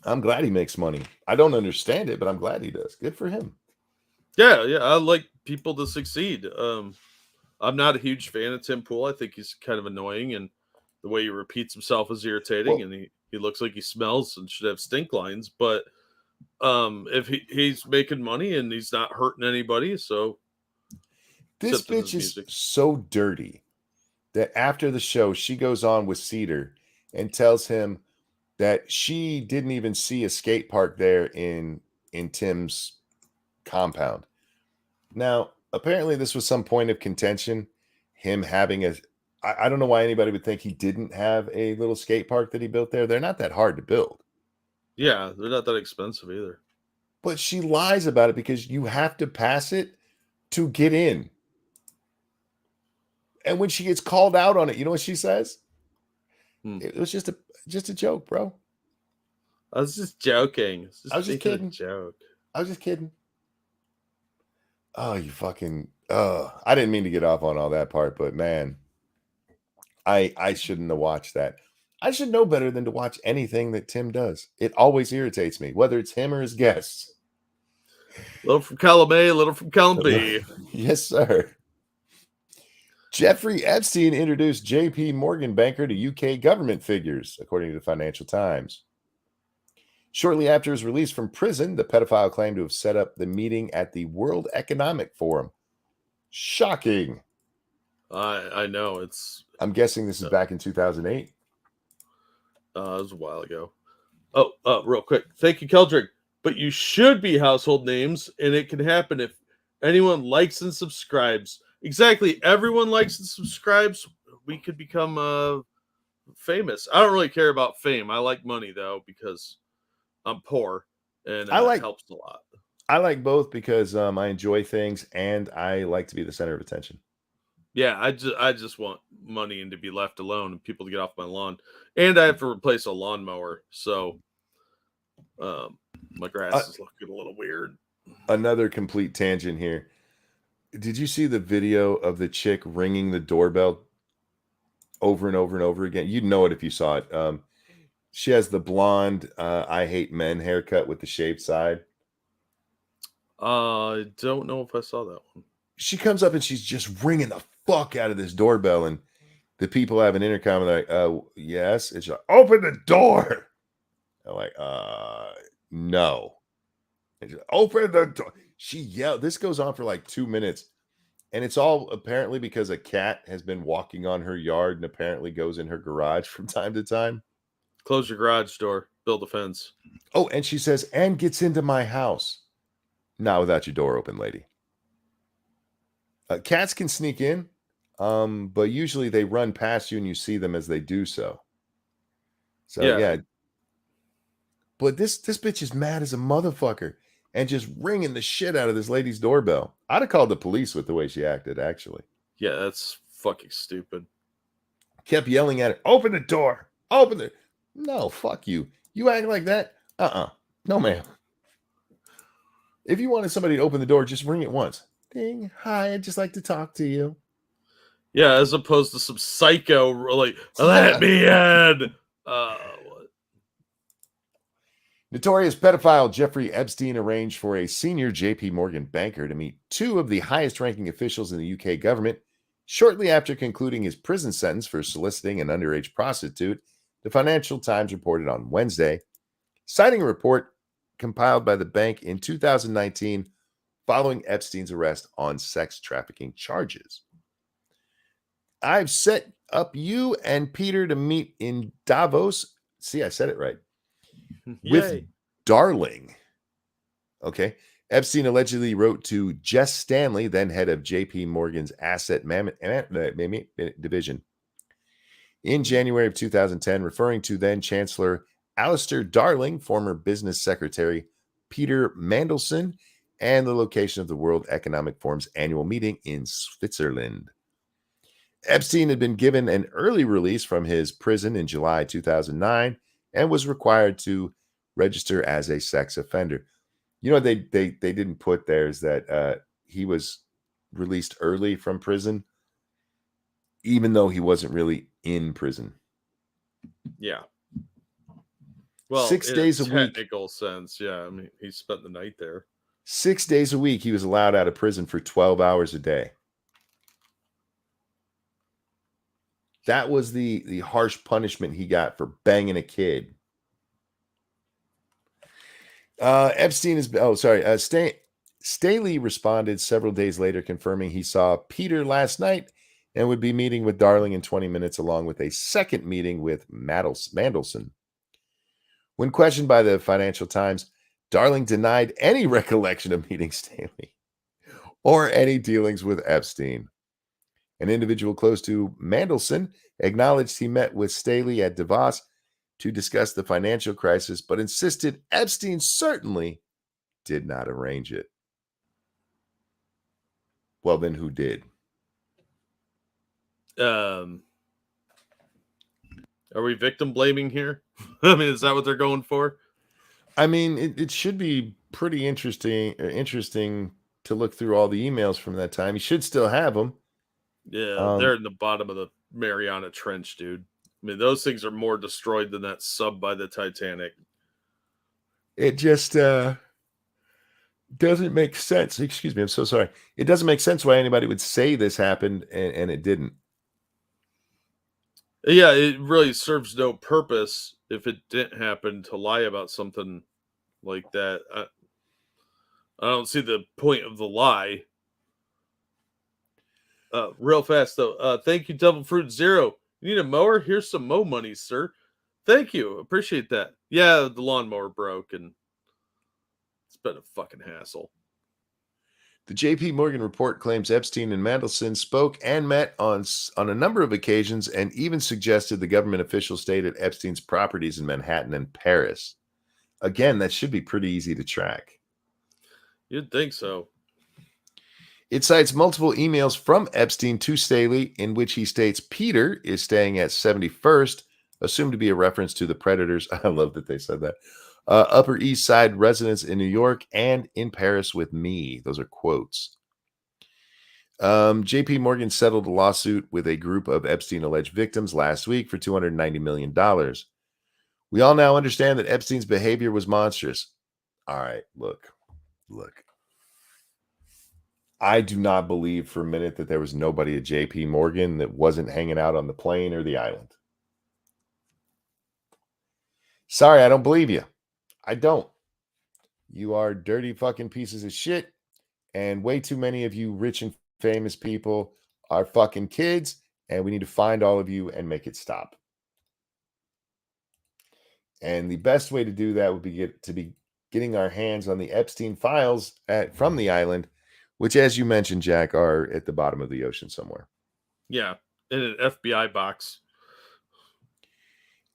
I'm glad he makes money. I don't understand it, but I'm glad he does. Good for him. Yeah, I like people to succeed. I'm not a huge fan of Tim Pool. I think he's kind of annoying, and the way he repeats himself is irritating, and he looks like he smells and should have stink lines. But if he's making money and he's not hurting anybody, so this bitch is so dirty that after the show, she goes on with Cedar and tells him that she didn't even see a skate park there in Tim's compound. Now, apparently this was some point of contention, him having I don't know why anybody would think he didn't have a little skate park that he built there. They're not that hard to build. Yeah, they're not that expensive either. But she lies about it because you have to pass it to get in. And when she gets called out on it, you know what she says? It was just a joke, bro. I was just joking. I was just kidding. Joke. I was just kidding. Oh, you fucking. I didn't mean to get off on all that part, but man, I shouldn't have watched that. I should know better than to watch anything that Tim does. It always irritates me, whether it's him or his guests. A little from column A, a little from column B. Yes, sir. Jeffrey Epstein introduced JP Morgan banker to UK government figures, according to the Financial Times. Shortly after his release from prison, the pedophile claimed to have set up the meeting at the World Economic Forum. Shocking. I know. I'm guessing this is back in 2008. It was a while ago. Oh, real quick. Thank you, Keldrick. But you should be household names, and it can happen if anyone likes and subscribes. Exactly. Everyone likes and subscribes. We could become famous. I don't really care about fame. I like money though because I'm poor, and it helps a lot. I like both because I enjoy things and I like to be the center of attention. Yeah, I just want money and to be left alone and people to get off my lawn. And I have to replace a lawnmower, so my grass is looking a little weird. Another complete tangent here. Did you see the video of the chick ringing the doorbell over and over and over again? You'd know it if you saw it. She has the blonde I hate men haircut with the shaved side. I don't know if I saw that one. She comes up and she's just ringing the fuck out of this doorbell, and the people have an intercom and they're like, yes. And she's like, open the door. I'm like, no. And she's like, open the door. She yelled. This goes on for like 2 minutes. And it's all apparently because a cat has been walking on her yard and apparently goes in her garage from time to time. Close your garage door. Build a fence. Oh, and she says, and gets into my house. Not without your door open, lady. Cats can sneak in, but usually they run past you and you see them as they do so. So, yeah. But this bitch is mad as a motherfucker and just ringing the shit out of this lady's doorbell. I'd have called the police with the way she acted, actually. Yeah, that's fucking stupid. Kept yelling at her, open the door. Open it. No, fuck you. You act like that? No, ma'am. If you wanted somebody to open the door, just ring it once. Ding. Hi, I'd just like to talk to you. Yeah, as opposed to some psycho like, let me in. What? Notorious pedophile Jeffrey Epstein arranged for a senior JP Morgan banker to meet two of the highest-ranking officials in the UK government shortly after concluding his prison sentence for soliciting an underage prostitute, the Financial Times reported on Wednesday, citing a report compiled by the bank in 2019 following Epstein's arrest on sex trafficking charges. I've set up you and Peter to meet in Davos. See, I said it right. With Darling. Okay. Epstein allegedly wrote to Jess Stanley, then head of JP Morgan's asset division, in January of 2010, referring to then Chancellor Alistair Darling, former business secretary Peter Mandelson, and the location of the World Economic Forum's annual meeting in Switzerland. Epstein had been given an early release from his prison in July 2009 and was required to register as a sex offender. You know, they didn't put there is that he was released early from prison, even though he wasn't really in prison. Yeah. Well, 6 days a week. Technical sense, yeah. I mean, he spent the night there. 6 days a week, he was allowed out of prison for 12 hours a day. That was the harsh punishment he got for banging a kid. Epstein is... Oh, sorry. Staley responded several days later, confirming he saw Peter last night and would be meeting with Darling in 20 minutes, along with a second meeting with Mandelson. When questioned by the Financial Times, Darling denied any recollection of meeting Staley or any dealings with Epstein. An individual close to Mandelson acknowledged he met with Staley at Davos to discuss the financial crisis, but insisted Epstein certainly did not arrange it. Well, then who did? Are we victim blaming here? I mean, is that what they're going for? I mean, it should be pretty interesting to look through all the emails from that time. You should still have them. Yeah, they're in the bottom of the Mariana Trench, dude. I mean, those things are more destroyed than that sub by the Titanic. It just doesn't make sense. Excuse me, I'm so sorry. It doesn't make sense why anybody would say this happened and it didn't. Yeah, it really serves no purpose if it didn't happen to lie about something like that. I don't see the point of the lie. Real fast, though. Thank you, Devil Fruit Zero. You need a mower? Here's some mow money, sir. Thank you. Appreciate that. Yeah, the lawnmower broke, and it's been a fucking hassle. The J.P. Morgan report claims Epstein and Mandelson spoke and met on a number of occasions and even suggested the government officials stayed at Epstein's properties in Manhattan and Paris. Again, that should be pretty easy to track. You'd think so. It cites multiple emails from Epstein to Staley in which he states Peter is staying at 71st, assumed to be a reference to the Predators. I love that they said that. Upper East Side residence in New York and in Paris with me. Those are quotes. JP Morgan settled a lawsuit with a group of Epstein alleged victims last week for $290 million. We all now understand that Epstein's behavior was monstrous. All right, look. I do not believe for a minute that there was nobody at JP Morgan that wasn't hanging out on the plane or the island. Sorry, I don't believe you. I don't. You are dirty fucking pieces of shit. And way too many of you rich and famous people are fucking kids. And we need to find all of you and make it stop. And the best way to do that would be getting our hands on the Epstein files from the island, which, as you mentioned, Jack, are at the bottom of the ocean somewhere. Yeah, in an FBI box.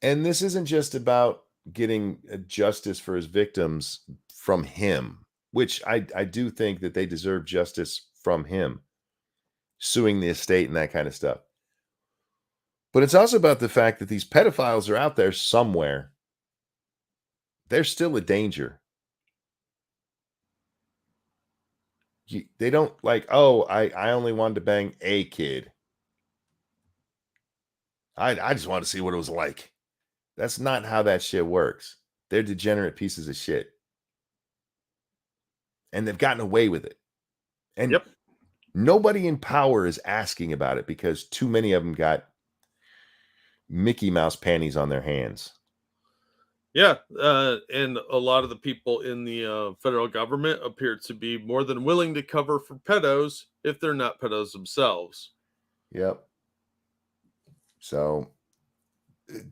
And this isn't just about getting justice for his victims from him, which I do think that they deserve justice from him, suing the estate and that kind of stuff. But it's also about the fact that these pedophiles are out there somewhere. They're still a danger. They don't like, oh, I only wanted to bang a kid. I just wanted to see what it was like. That's not how that shit works. They're degenerate pieces of shit. And they've gotten away with it. And nobody in power is asking about it because too many of them got Mickey Mouse panties on their hands. Yeah, and a lot of the people in the federal government appear to be more than willing to cover for pedos if they're not pedos themselves. Yep. So,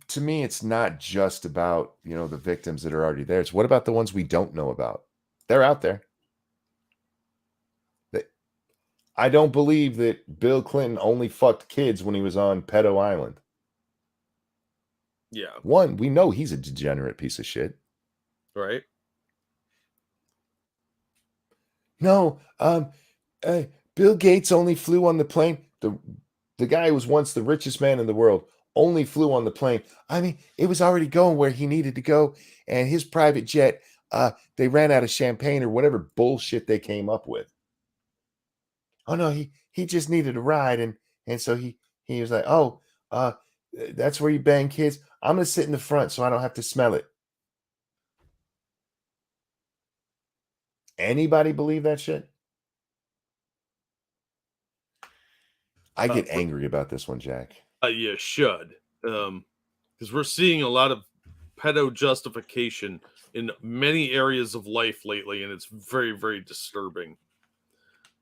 to me, it's not just about, the victims that are already there. It's what about the ones we don't know about? They're out there. I don't believe that Bill Clinton only fucked kids when he was on Pedo Island. Yeah. One, we know he's a degenerate piece of shit. Right. No, Bill Gates only flew on the plane. The guy who was once the richest man in the world only flew on the plane. I mean, it was already going where he needed to go, and his private jet, they ran out of champagne or whatever bullshit they came up with. Oh no, he just needed a ride, and so he was like, oh, that's where you bang kids. I'm gonna sit in the front so I don't have to smell it. Anybody believe that shit? I get angry about this one, Jack. You should, because we're seeing a lot of pedo justification in many areas of life lately, and it's very, very disturbing.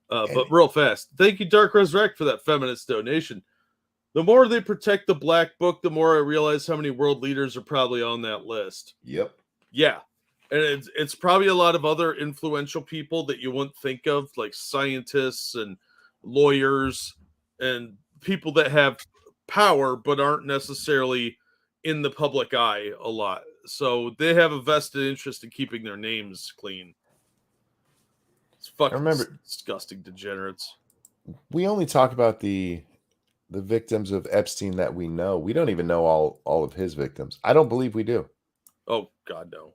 But real fast, thank you, Dark Resurrect, for that feminist donation. The more they protect the black book, the more I realize how many world leaders are probably on that list. Yep. Yeah. And it's probably a lot of other influential people that you wouldn't think of, like scientists and lawyers and people that have power but aren't necessarily in the public eye a lot. So they have a vested interest in keeping their names clean. It's fucking disgusting degenerates. We only talk about the victims of Epstein that we know. We don't even know all of his victims. I don't believe we do. Oh, God, no.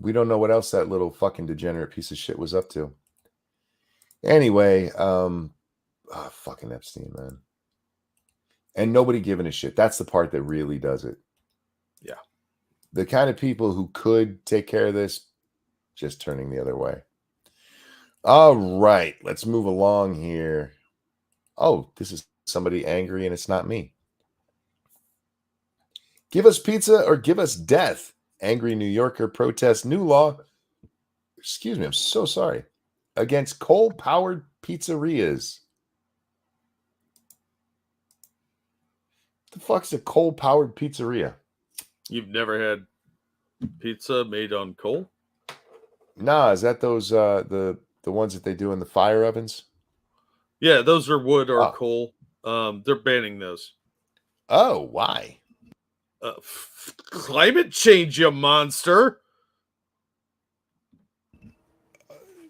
We don't know what else that little fucking degenerate piece of shit was up to. Anyway, fucking Epstein, man. And nobody giving a shit. That's the part that really does it. Yeah. The kind of people who could take care of this, just turning the other way. All right, let's move along here. Oh, this is somebody angry and it's not me. Give us pizza or give us death. Angry New Yorker protests new law. Excuse me, I'm so sorry. Against coal-powered pizzerias. The fuck's a coal-powered pizzeria? You've never had pizza made on coal? Nah, is that those the The ones that they do in the fire ovens? Yeah, those are wood or Oh. coal. They're banning those. Oh, why? Climate change, you monster.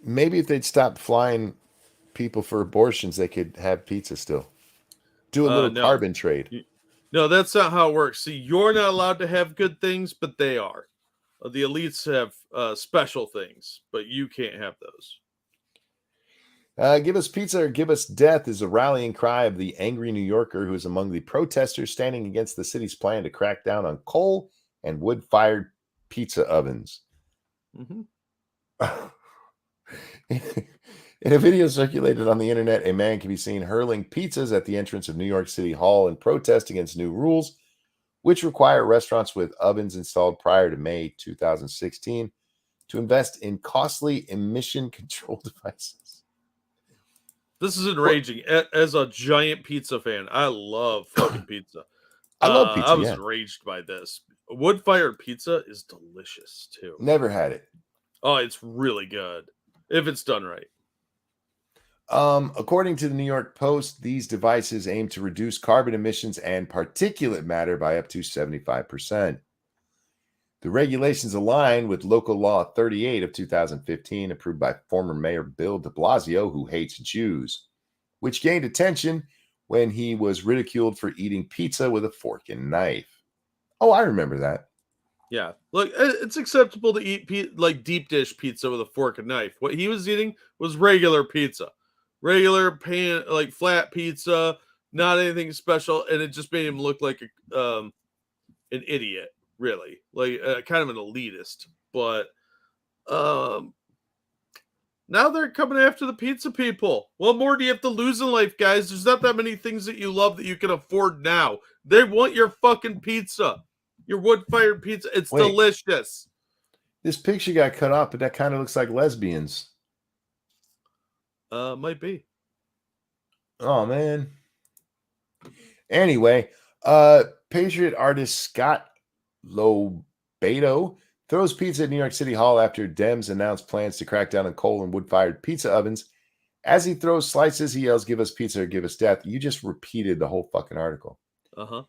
Maybe if they'd stop flying people for abortions, they could have pizza still. Do a little No. carbon trade. No, that's not how it works. See, you're not allowed to have good things, but they are. The elites have special things, but you can't have those. Give us pizza or give us death is a rallying cry of the angry New Yorker who is among the protesters standing against the city's plan to crack down on coal and wood-fired pizza ovens. Mm-hmm. In a video circulated on the internet, a man can be seen hurling pizzas at the entrance of New York City Hall in protest against new rules, which require restaurants with ovens installed prior to May 2016 to invest in costly emission control devices. This is enraging. As a giant pizza fan, I love fucking pizza. I love pizza. I was enraged by this. Wood-fired pizza is delicious too. Never had it. Oh, it's really good if it's done right. According to the New York Post, these devices aim to reduce carbon emissions and particulate matter by up to 75%. The regulations align with Local Law 38 of 2015, approved by former Mayor Bill de Blasio, who hates Jews, which gained attention when he was ridiculed for eating pizza with a fork and knife. Oh, I remember that. Yeah, look, it's acceptable to eat like deep dish pizza with a fork and knife. What he was eating was regular pizza, regular pan, like flat pizza, not anything special, and it just made him look like an idiot. Really, like kind of an elitist, but now they're coming after the pizza people. What more do you have to lose in life, guys? There's not that many things that you love that you can afford now. They want your fucking pizza, your wood-fired pizza. It's delicious. This picture got cut off, but that kind of looks like lesbians. Might be. Oh man. Anyway, Patriot artist Scott Lobato throws pizza at New York City Hall after Dems announced plans to crack down on coal and wood-fired pizza ovens. As he throws slices, he yells, "Give us pizza or give us death." You just repeated the whole fucking article. Uh-huh.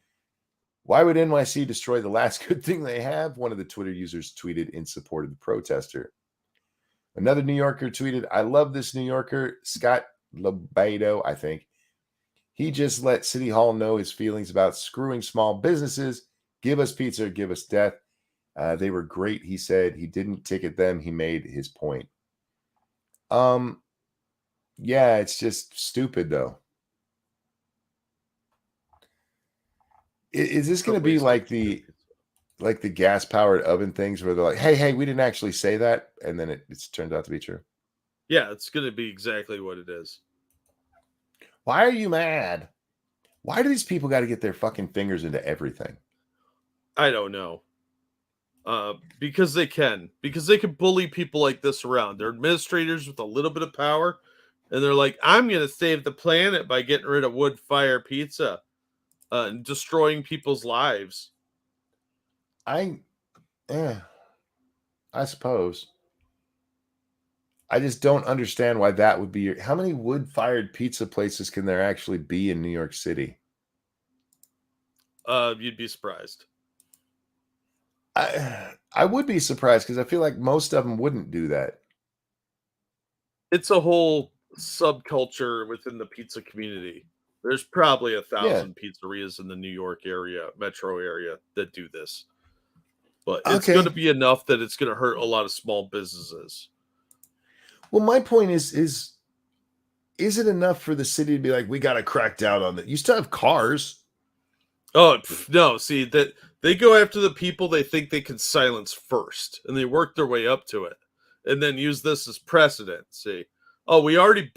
Why would NYC destroy the last good thing they have? One of the Twitter users tweeted in support of the protester. Another New Yorker tweeted, "I love this New Yorker, Scott Lobato, I think. He just let City Hall know his feelings about screwing small businesses. Give us pizza or give us death. They were great," he said. He didn't ticket them. He made his point. Yeah, it's just stupid, though. Is this going to be like the gas-powered oven things where they're like, hey, we didn't actually say that, and then it's turned out to be true? Yeah, it's going to be exactly what it is. Why are you mad? Why do these people got to get their fucking fingers into everything? I don't know. Because they can. Because they can bully people like this around. They're administrators with a little bit of power, and they're like, I'm going to save the planet by getting rid of wood-fire pizza and destroying people's lives. I suppose. I just don't understand why that would be how many wood-fired pizza places can there actually be in New York City? You'd be surprised. I would be surprised because I feel like most of them wouldn't do that. It's a whole subculture within the pizza community. There's probably 1,000 pizzerias in the New York area, metro area, that do this. But it's going to be enough that it's going to hurt a lot of small businesses. Well, my point is it enough for the city to be like, we got to crack down on that? You still have cars. Oh, no. See, that they go after the people they think they can silence first, and they work their way up to it, and then use this as precedent. See, oh, we already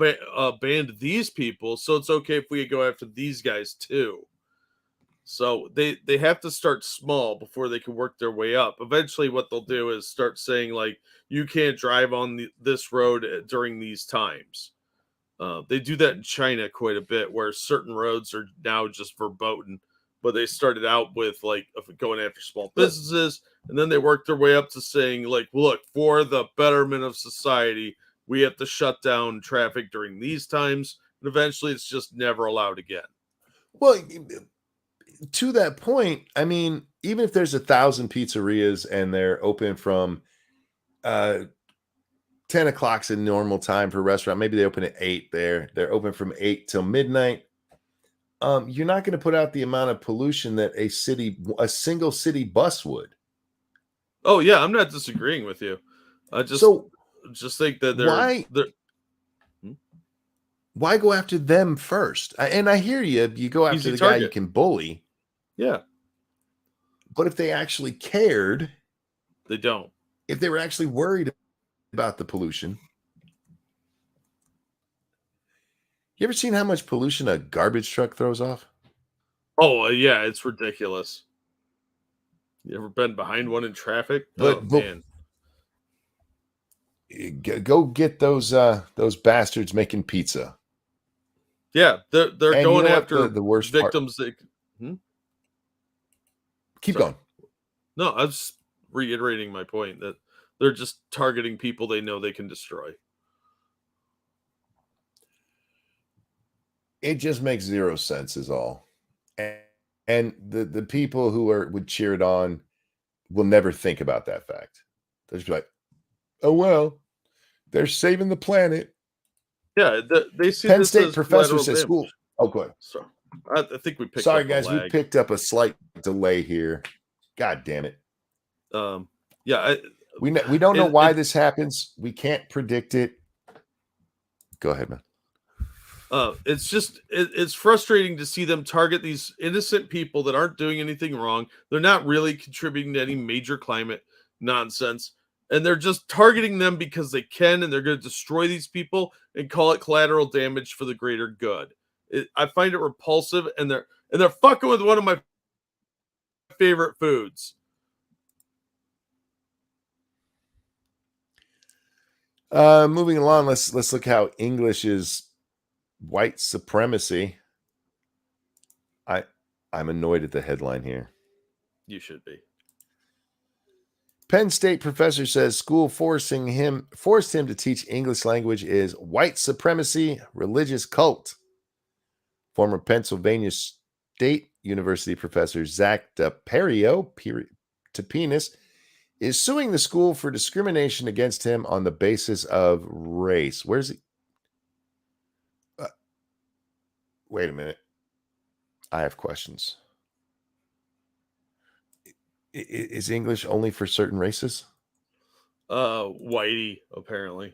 banned these people, so it's okay if we go after these guys too. So they have to start small before they can work their way up. Eventually, what they'll do is start saying, like, you can't drive on this road during these times. They do that in China quite a bit, where certain roads are now just verboten. But they started out with, like, going after small businesses, and then they worked their way up to saying, like, look, for the betterment of society, we have to shut down traffic during these times, and eventually it's just never allowed again. Well, to that point, I mean, even if there's 1,000 pizzerias and they're open from 10 o'clock's a normal time for a restaurant, maybe they open at 8 there. They're open from 8 till midnight. You're not going to put out the amount of pollution that a single city bus would. Oh yeah, I'm not disagreeing with you. I just think that why go after them first? And I hear you. You go after the guy you can bully. Yeah. But if they actually cared, they don't. If they were actually worried about the pollution. You ever seen how much pollution a garbage truck throws off? Oh, yeah, it's ridiculous. You ever been behind one in traffic? Man. Go get those bastards making pizza. Yeah, they're going after the worst victims. Keep going. No, I was reiterating my point that they're just targeting people they know they can destroy. It just makes zero sense is all. And the people who would cheer it on will never think about that fact. They'll just be like, oh, well, they're saving the planet. Yeah, they see Penn this State as professor says school. Oh, go ahead. So, I think we picked Sorry, up guys, we picked up a slight delay here. God damn it. Yeah. We don't know why this happens. We can't predict it. Go ahead, man. It's frustrating to see them target these innocent people that aren't doing anything wrong. They're not really contributing to any major climate nonsense. And they're just targeting them because they can, and they're going to destroy these people and call it collateral damage for the greater good. I find it repulsive, and they're fucking with one of my favorite foods. Moving along, let's look how English is white supremacy. I'm annoyed at the headline here. You should be. Penn State professor says school forced him to teach English language is white supremacy, religious cult. Former Pennsylvania State University professor Zach DePeris is suing the school for discrimination against him on the basis of race. Where's he? Wait a minute. I have questions. Is English only for certain races? Whitey, apparently.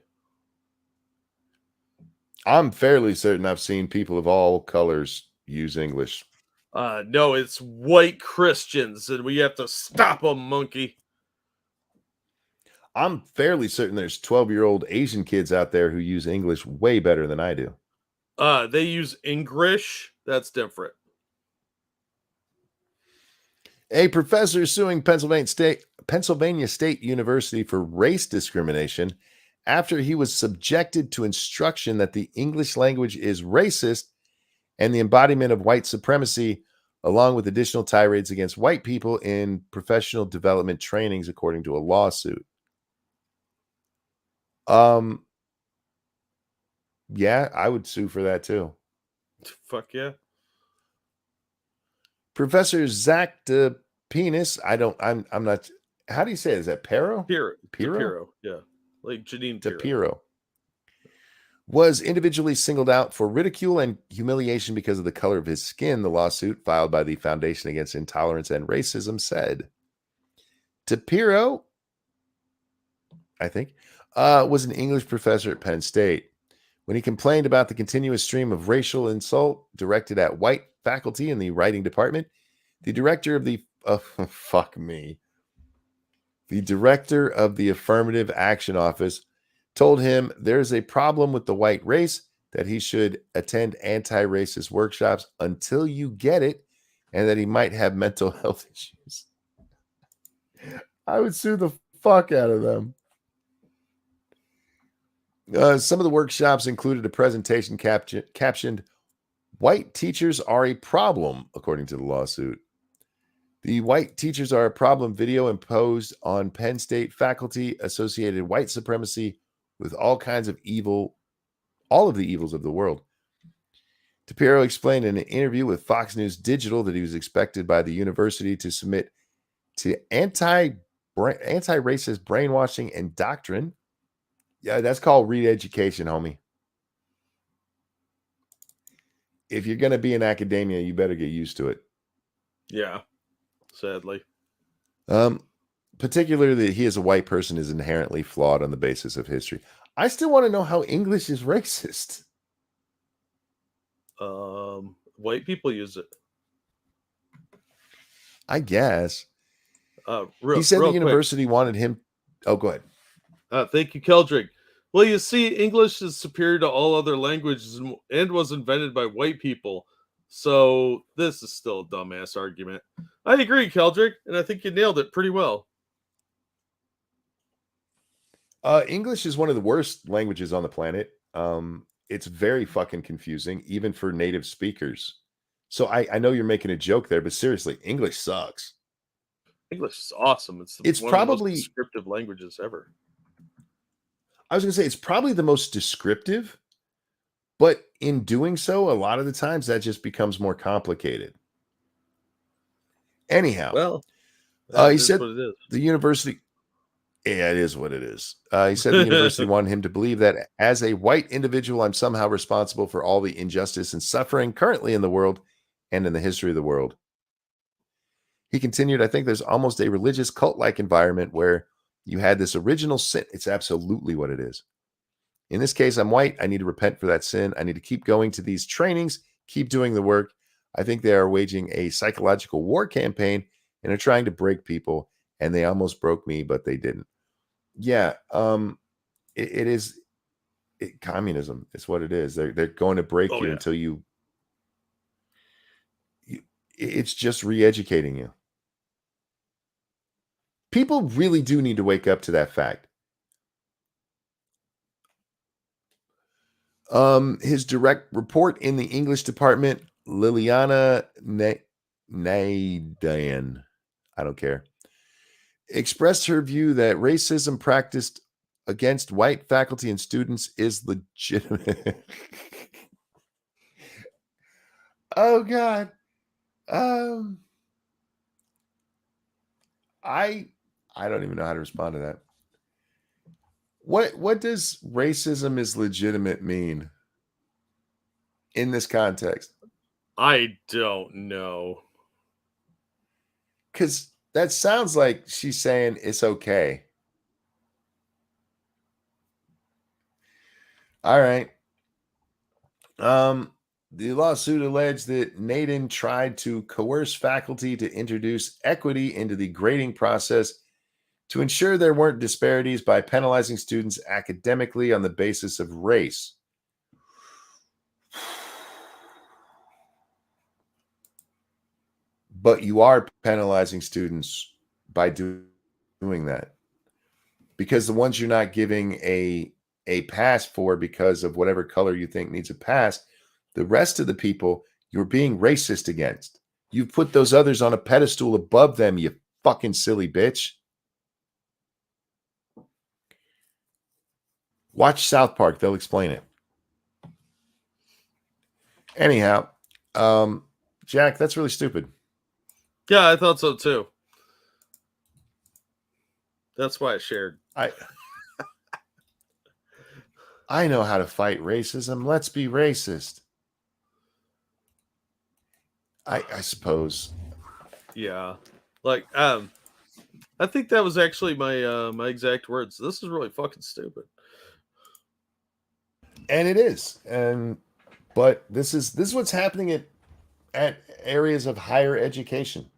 I'm fairly certain I've seen people of all colors use English. No, it's white Christians, and we have to stop them, monkey. I'm fairly certain there's 12-year-old Asian kids out there who use English way better than I do. They use English. That's different. A professor suing Pennsylvania State University for race discrimination after he was subjected to instruction that the English language is racist and the embodiment of white supremacy, along with additional tirades against white people in professional development trainings, according to a lawsuit. Yeah, I would sue for that too. Fuck yeah. Professor Zach DePeris, I'm not, how do you say it? Is that Pero? Piro, yeah. Like Janine Piro. Was individually singled out for ridicule and humiliation because of the color of his skin, the lawsuit filed by the Foundation Against Intolerance and Racism said. DePiro, I think, was an English professor at Penn State. When he complained about the continuous stream of racial insult directed at white faculty in the writing department, the director of the the director of the Affirmative Action Office told him there's a problem with the white race, that he should attend anti-racist workshops until you get it, and that he might have mental health issues. I would sue the fuck out of them. Some of the workshops included a presentation captioned, "White teachers are a problem," according to the lawsuit. The "White Teachers Are a Problem" video imposed on Penn State faculty associated white supremacy with all kinds of evil, all of the evils of the world. DePiero explained in an interview with Fox News Digital that he was expected by the university to submit to anti-racist brainwashing and doctrine. Yeah, that's called re-education, homie. If you're going to be in academia, you better get used to it. Yeah, sadly. Particularly that he as a white person is inherently flawed on the basis of history. I still want to know how English is racist. White people use it. I guess. He said the university wanted him. Oh, go ahead. Thank you, Keldrick. Well, you see, English is superior to all other languages and was invented by white people. So this is still a dumbass argument. I agree, Keldrick, and I think you nailed it pretty well. English is one of the worst languages on the planet. It's very fucking confusing, even for native speakers. So I know you're making a joke there, but seriously, English sucks. English is awesome. It's one probably of the most descriptive languages ever. I was going to say it's probably the most descriptive, but in doing so, a lot of the times that just becomes more complicated. Anyhow, well, he said the university. Yeah, it is what it is. He said the university wanted him to believe that as a white individual, I'm somehow responsible for all the injustice and suffering currently in the world and in the history of the world. He continued, I think there's almost a religious cult-like environment where you had this original sin. It's absolutely what it is. In this case, I'm white. I need to repent for that sin. I need to keep going to these trainings, keep doing the work. I think they are waging a psychological war campaign and are trying to break people. And they almost broke me, but they didn't. Yeah, it is communism. It's what it is. They're going to break you until you. It's just re-educating you. People really do need to wake up to that fact. His direct report in the English department, Liliana Naidan, I don't care, expressed her view that racism practiced against white faculty and students is legitimate. Oh God. I don't even know how to respond to that. What does racism is legitimate mean in this context? I don't know. Because that sounds like she's saying it's okay. All right. The lawsuit alleged that Naden tried to coerce faculty to introduce equity into the grading process to ensure there weren't disparities by penalizing students academically on the basis of race. But you are penalizing students by doing that, because the ones you're not giving a pass for because of whatever color you think needs a pass, the rest of the people you're being racist against. You put those others on a pedestal above them, you fucking silly bitch. Watch South Park. They'll explain it. Anyhow, Jack, that's really stupid. Yeah, I thought so too. That's why I shared. I know how to fight racism. Let's be racist. I suppose. Yeah. Like, I think that was actually my my exact words. This is really fucking stupid. And it is. But this is what's happening at areas of higher education.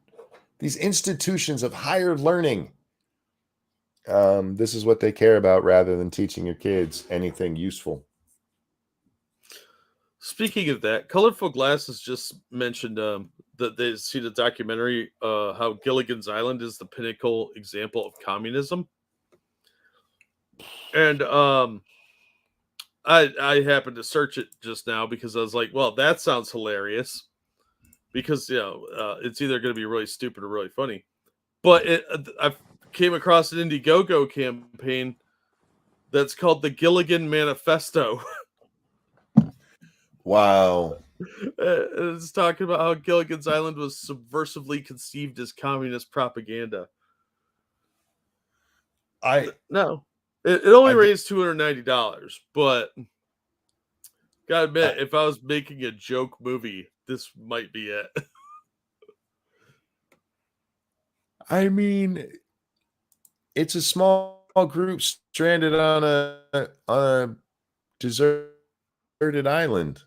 These institutions of higher learning. This is what they care about rather than teaching your kids anything useful. Speaking of that, Colorful Glasses just mentioned that they see the documentary how Gilligan's Island is the pinnacle example of communism. And I happened to search it just now because I was like, well, that sounds hilarious. Because, it's either going to be really stupid or really funny. But I came across an Indiegogo campaign that's called the Gilligan Manifesto. Wow. It's talking about how Gilligan's Island was subversively conceived as communist propaganda. No, it only raised $290, but gotta admit, if I was making a joke movie, this might be it. I mean, it's a small group stranded on a deserted island.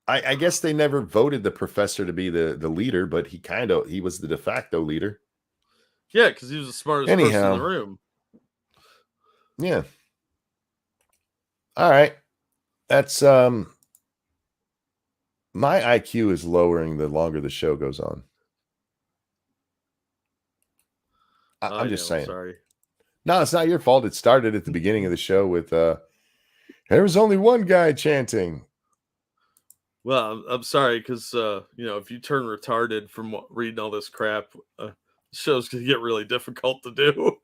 I guess they never voted the professor to be the leader, but he was the de facto leader. Yeah, because he was the smartest person in Anyhow. the room. Yeah. All right. That's my IQ is lowering the longer the show goes on. I'm just saying. Sorry. No, it's not your fault. It started at the beginning of the show with there was only one guy chanting. Well, I'm sorry because if you turn retarded from reading all this crap, the show's gonna get really difficult to do.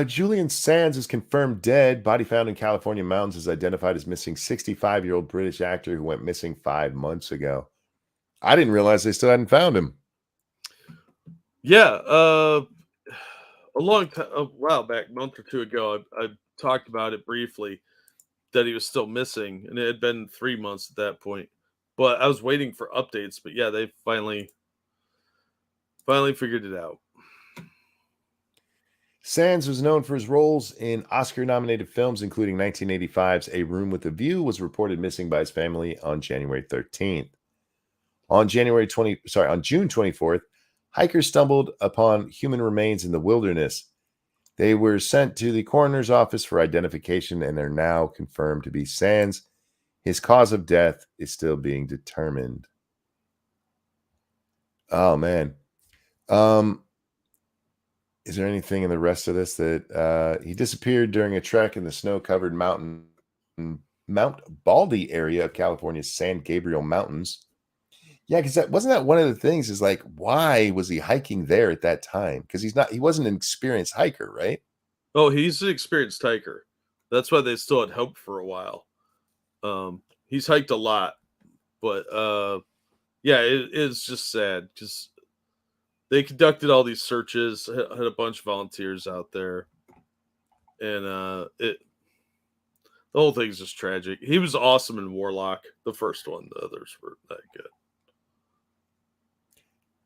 Julian Sands is confirmed dead. Body found in California mountains is identified as missing 65-year-old British actor who went missing 5 months ago. I didn't realize they still hadn't found him. Yeah, a while back, a month or two ago, I talked about it briefly that he was still missing, and it had been 3 months at that point. But I was waiting for updates. But yeah, they finally figured it out. Sands was known for his roles in Oscar-nominated films, including 1985's A Room with a View, was reported missing by his family on January 13th. On June 24th, hikers stumbled upon human remains in the wilderness. They were sent to the coroner's office for identification and are now confirmed to be Sands. His cause of death is still being determined. Oh, man. Is there anything in the rest of this that he disappeared during a trek in the snow-covered Mount Baldy area of California's San Gabriel Mountains? Yeah, because wasn't that one of the things is like, why was he hiking there at that time? Because he wasn't an experienced hiker, right? Oh, he's an experienced hiker. That's why they still had hope for a while. He's hiked a lot, but yeah, it is just sad because they conducted all these searches, had a bunch of volunteers out there, and the whole thing's just tragic. He was awesome in Warlock, the first one. The others were that good.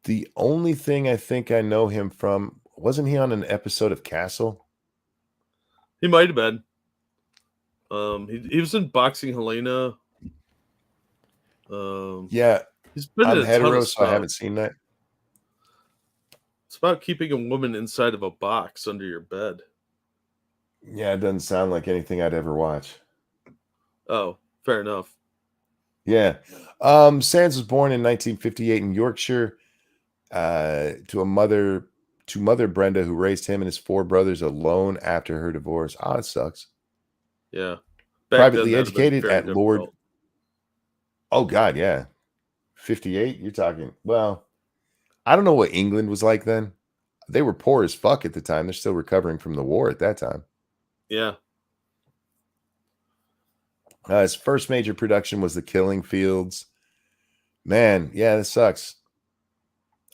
The only thing I think I know him from, wasn't he on an episode of Castle? He might have been. He was in Boxing Helena. Yeah, he's been I'm in a ton hetero, of so I stuff. haven't seen that. It's about keeping a woman inside of a box under your bed. Yeah, it doesn't sound like anything I'd ever watch. Oh, fair enough. Yeah. Sands was born in 1958 in Yorkshire to mother Brenda, who raised him and his 4 brothers alone after her divorce. Ah, it sucks. Yeah. Privately educated at difficult. Lord. Oh, God, yeah. 58? You're talking, well, I don't know what England was like then. They were poor as fuck at the time. They're still recovering from the war at that time. Yeah. His first major production was The Killing Fields. Man, yeah, this sucks.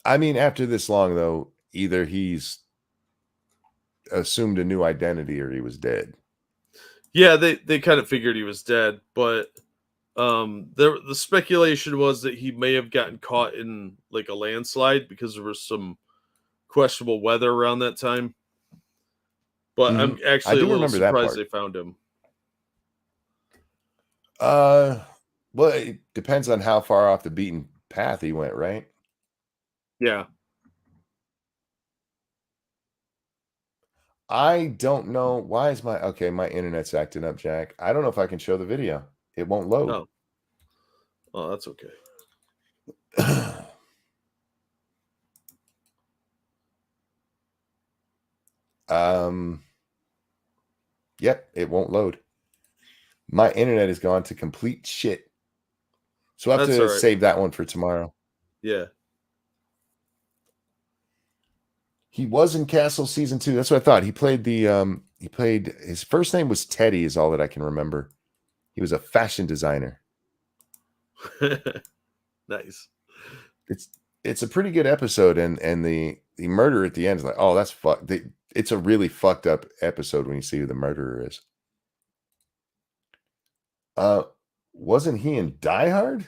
I mean, after this long, though, either he's assumed a new identity or he was dead. Yeah, they kind of figured he was dead, but the speculation was that he may have gotten caught in like a landslide because there was some questionable weather around that time. But I'm actually a little surprised they found him. Well, it depends on how far off the beaten path he went, right? Yeah. I don't know. Why is my internet's acting up, Jack. I don't know if I can show the video. It won't load. Oh, that's okay. Yep, it won't load. My internet has gone to complete shit. So I'll have to save that one for tomorrow. Yeah. He was in Castle season 2. That's what I thought. He played his first name was Teddy, is all that I can remember. He was a fashion designer. Nice. It's a pretty good episode, and the murder at the end is like, oh, that's fuck. It's a really fucked up episode when you see who the murderer is. Wasn't he in Die Hard?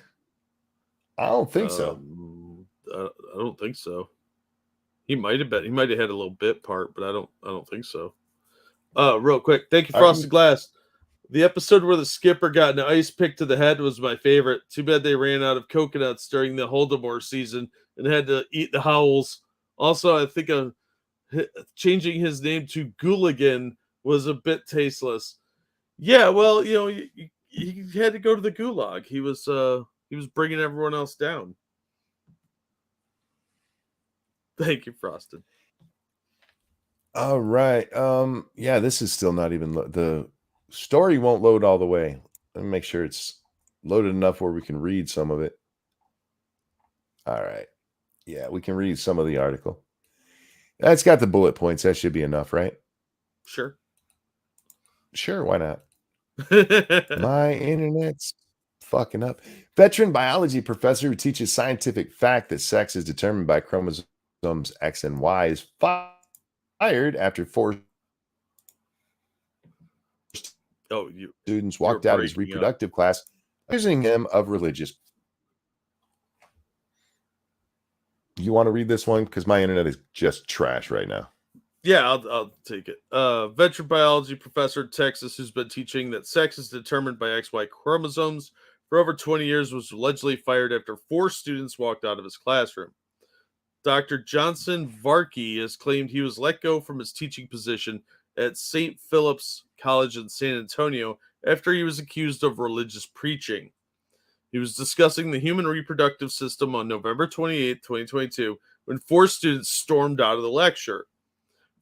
I don't think so. I don't think so. He might have been. He might have had a little bit part, but I don't think so. Real quick, thank you, Frosted Glass. The episode where the skipper got an ice pick to the head was my favorite. Too bad they ran out of coconuts during the Holdemore season and had to eat the howls. Also, I think changing his name to Gooligan was a bit tasteless. Yeah, well, he had to go to the gulag. He was bringing everyone else down. Thank you, Frosted. All right. Yeah, this is still not even the story won't load all the way. Let me make sure it's loaded enough where we can read some of it. All right. Yeah, we can read some of the article. That's got the bullet points. That should be enough, right? Sure. Sure, why not? My internet's fucking up. Veteran biology professor who teaches scientific fact that sex is determined by chromosomes X and Y is fired after 4 students walked out of his reproductive class, accusing him of religious. You want to read this one? Because my internet is just trash right now. Yeah, I'll take it. Veteran biology professor in Texas who's been teaching that sex is determined by XY chromosomes for over 20 years was allegedly fired after 4 students walked out of his classroom. Dr. Johnson Varkey has claimed he was let go from his teaching position at St. Philip's College in San Antonio after he was accused of religious preaching. He was discussing the human reproductive system on November 28, 2022, when 4 students stormed out of the lecture.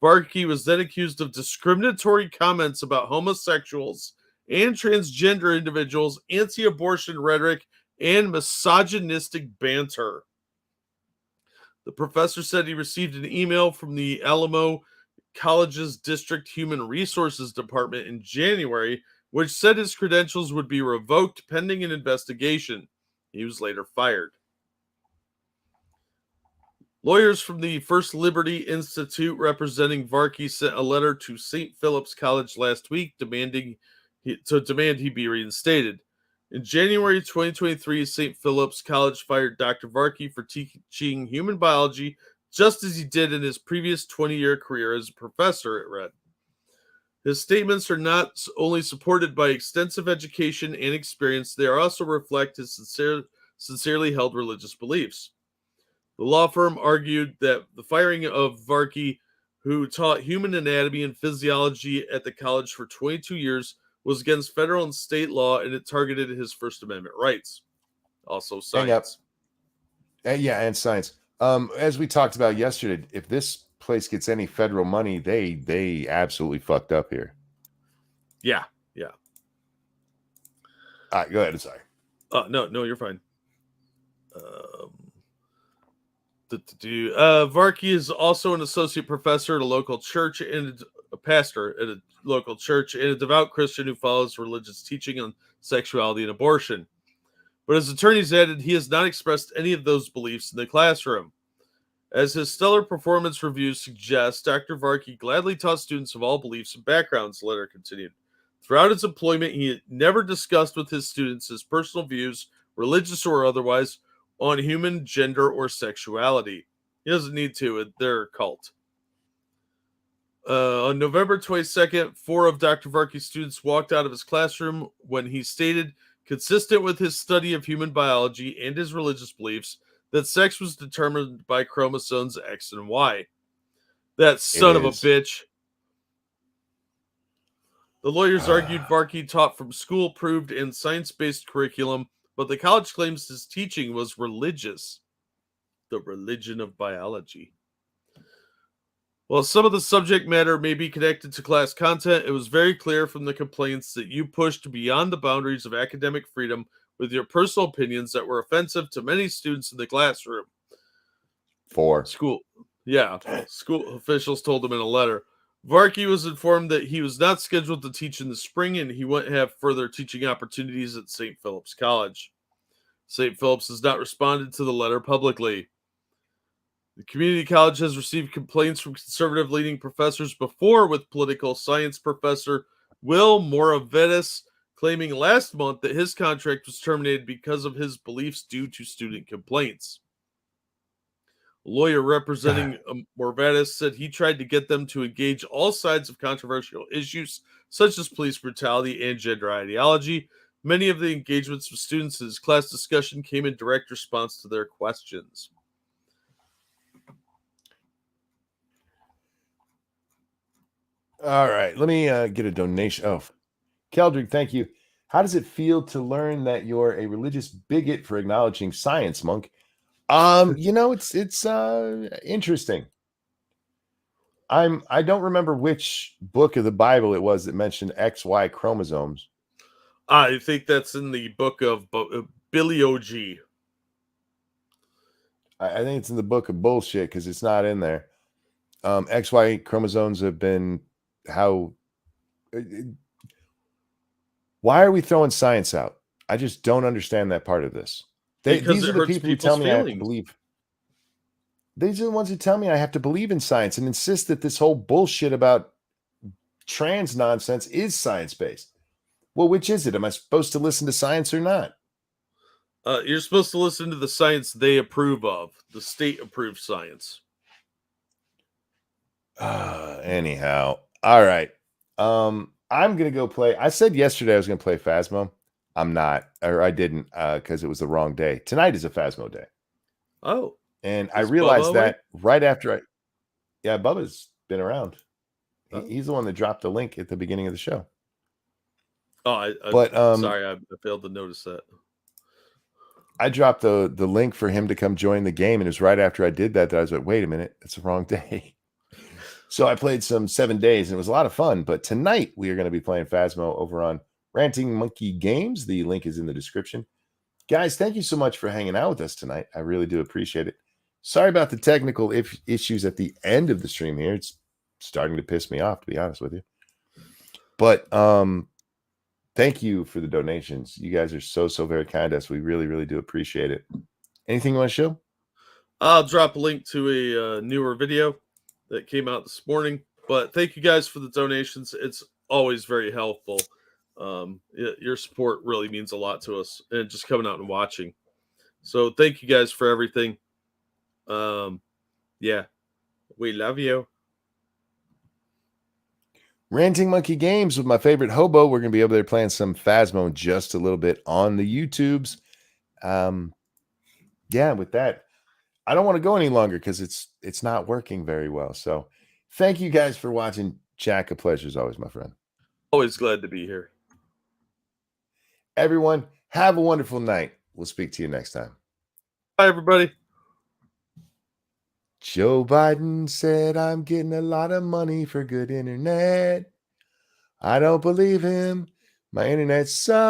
Varkey was then accused of discriminatory comments about homosexuals and transgender individuals, anti-abortion rhetoric, and misogynistic banter. The professor said he received an email from the Alamo College's District Human Resources Department in January, which said his credentials would be revoked pending an investigation. He was later fired. Lawyers from the First Liberty Institute representing Varkey sent a letter to St. Philip's College last week demanding he be reinstated. In January 2023, St. Philip's College fired Dr. Varkey for teaching human biology, just as he did in his previous 20-year career as a professor, it read. His statements are not only supported by extensive education and experience, they also reflect his sincerely held religious beliefs. The law firm argued that the firing of Varkey, who taught human anatomy and physiology at the college for 22 years, was against federal and state law, and it targeted his First Amendment rights. Also science. Yeah, and science. As we talked about yesterday, if this place gets any federal money, they absolutely fucked up here. Yeah. All right, go ahead. Sorry. No, you're fine. Varkey is also an associate professor at a local church and a pastor at a local church and a devout Christian who follows religious teaching on sexuality and abortion. But his attorneys added he has not expressed any of those beliefs in the classroom. As his stellar performance reviews suggest, Dr. Varkey gladly taught students of all beliefs and backgrounds, the letter continued. Throughout his employment, he never discussed with his students his personal views, religious or otherwise, on human gender or sexuality. He doesn't need to. They're a cult. On November 22nd, 4 of Dr. Varkey's students walked out of his classroom when he stated, consistent with his study of human biology and his religious beliefs, that sex was determined by chromosomes X and Y. That son of a bitch. The lawyers argued Varkey taught from school-approved and science-based curriculum, but the college claims his teaching was religious. The religion of biology. While some of the subject matter may be connected to class content, it was very clear from the complaints that you pushed beyond the boundaries of academic freedom with your personal opinions that were offensive to many students in the classroom. 4. Yeah, school officials told him in a letter. Varkey was informed that he was not scheduled to teach in the spring and he wouldn't have further teaching opportunities at St. Philip's College. St. Philip's has not responded to the letter publicly. The community college has received complaints from conservative leading professors before, with political science professor Will Moravetis claiming last month that his contract was terminated because of his beliefs due to student complaints. A lawyer representing Moravetis said he tried to get them to engage all sides of controversial issues such as police brutality and gender ideology. Many of the engagements with students in his class discussion came in direct response to their questions. All right, let me get a donation. Oh, Keldrick, thank you. How does it feel to learn that you're a religious bigot for acknowledging science, Monk? It's interesting. I don't remember which book of the Bible it was that mentioned XY chromosomes. I think that's in the book of Billy O.G. I think it's in the book of bullshit because it's not in there. XY chromosomes have been how. Why are we throwing science out? I just don't understand that part of this. Because These it are the hurts people who tell people's me I have to feelings. believe. These are the ones who tell me I have to believe in science and insist that this whole bullshit about trans nonsense is science-based. Well, which is it? Am I supposed to listen to science or not? You're supposed to listen to the science they approve of, the state-approved science. Anyhow, all right. I'm gonna go play. I said yesterday I was gonna play Phasmo. I'm not, or I didn't, because it was the wrong day. Tonight is a Phasmo day. Oh, And I is realized Bubba that right after yeah, Bubba's been around. Oh. He's the one that dropped the link at the beginning of the show. Oh, But sorry, I failed to notice that. I dropped the link for him to come join the game, and it was right after I did that I was like, wait a minute, it's the wrong day. So I played some 7 days, and it was a lot of fun. But tonight we are going to be playing Phasmo over on Ranting Monkey Games. The link is in the description. Guys, thank you so much for hanging out with us tonight. I really do appreciate it. Sorry about the technical issues at the end of the stream here. It's starting to piss me off, to be honest with you. But thank you for the donations. You guys are so very kind to us. We really do appreciate it. Anything you want to show? I'll drop a link to a newer video that came out this morning. But thank you guys for the donations. It's always very helpful. Your support really means a lot to us, and just coming out and watching. So thank you guys for everything. Yeah, we love you. Ranting Monkey Games with my favorite hobo. We're going to be over there playing some Phasmo in just a little bit on the YouTubes. Yeah, with that, I don't want to go any longer because it's not working very well. So thank you guys for watching. Jack, a pleasure as always, my friend. Always glad to be here. Everyone, have a wonderful night. We'll speak to you next time. Bye, everybody. Joe Biden said, I'm getting a lot of money for good internet. I don't believe him. My internet sucks.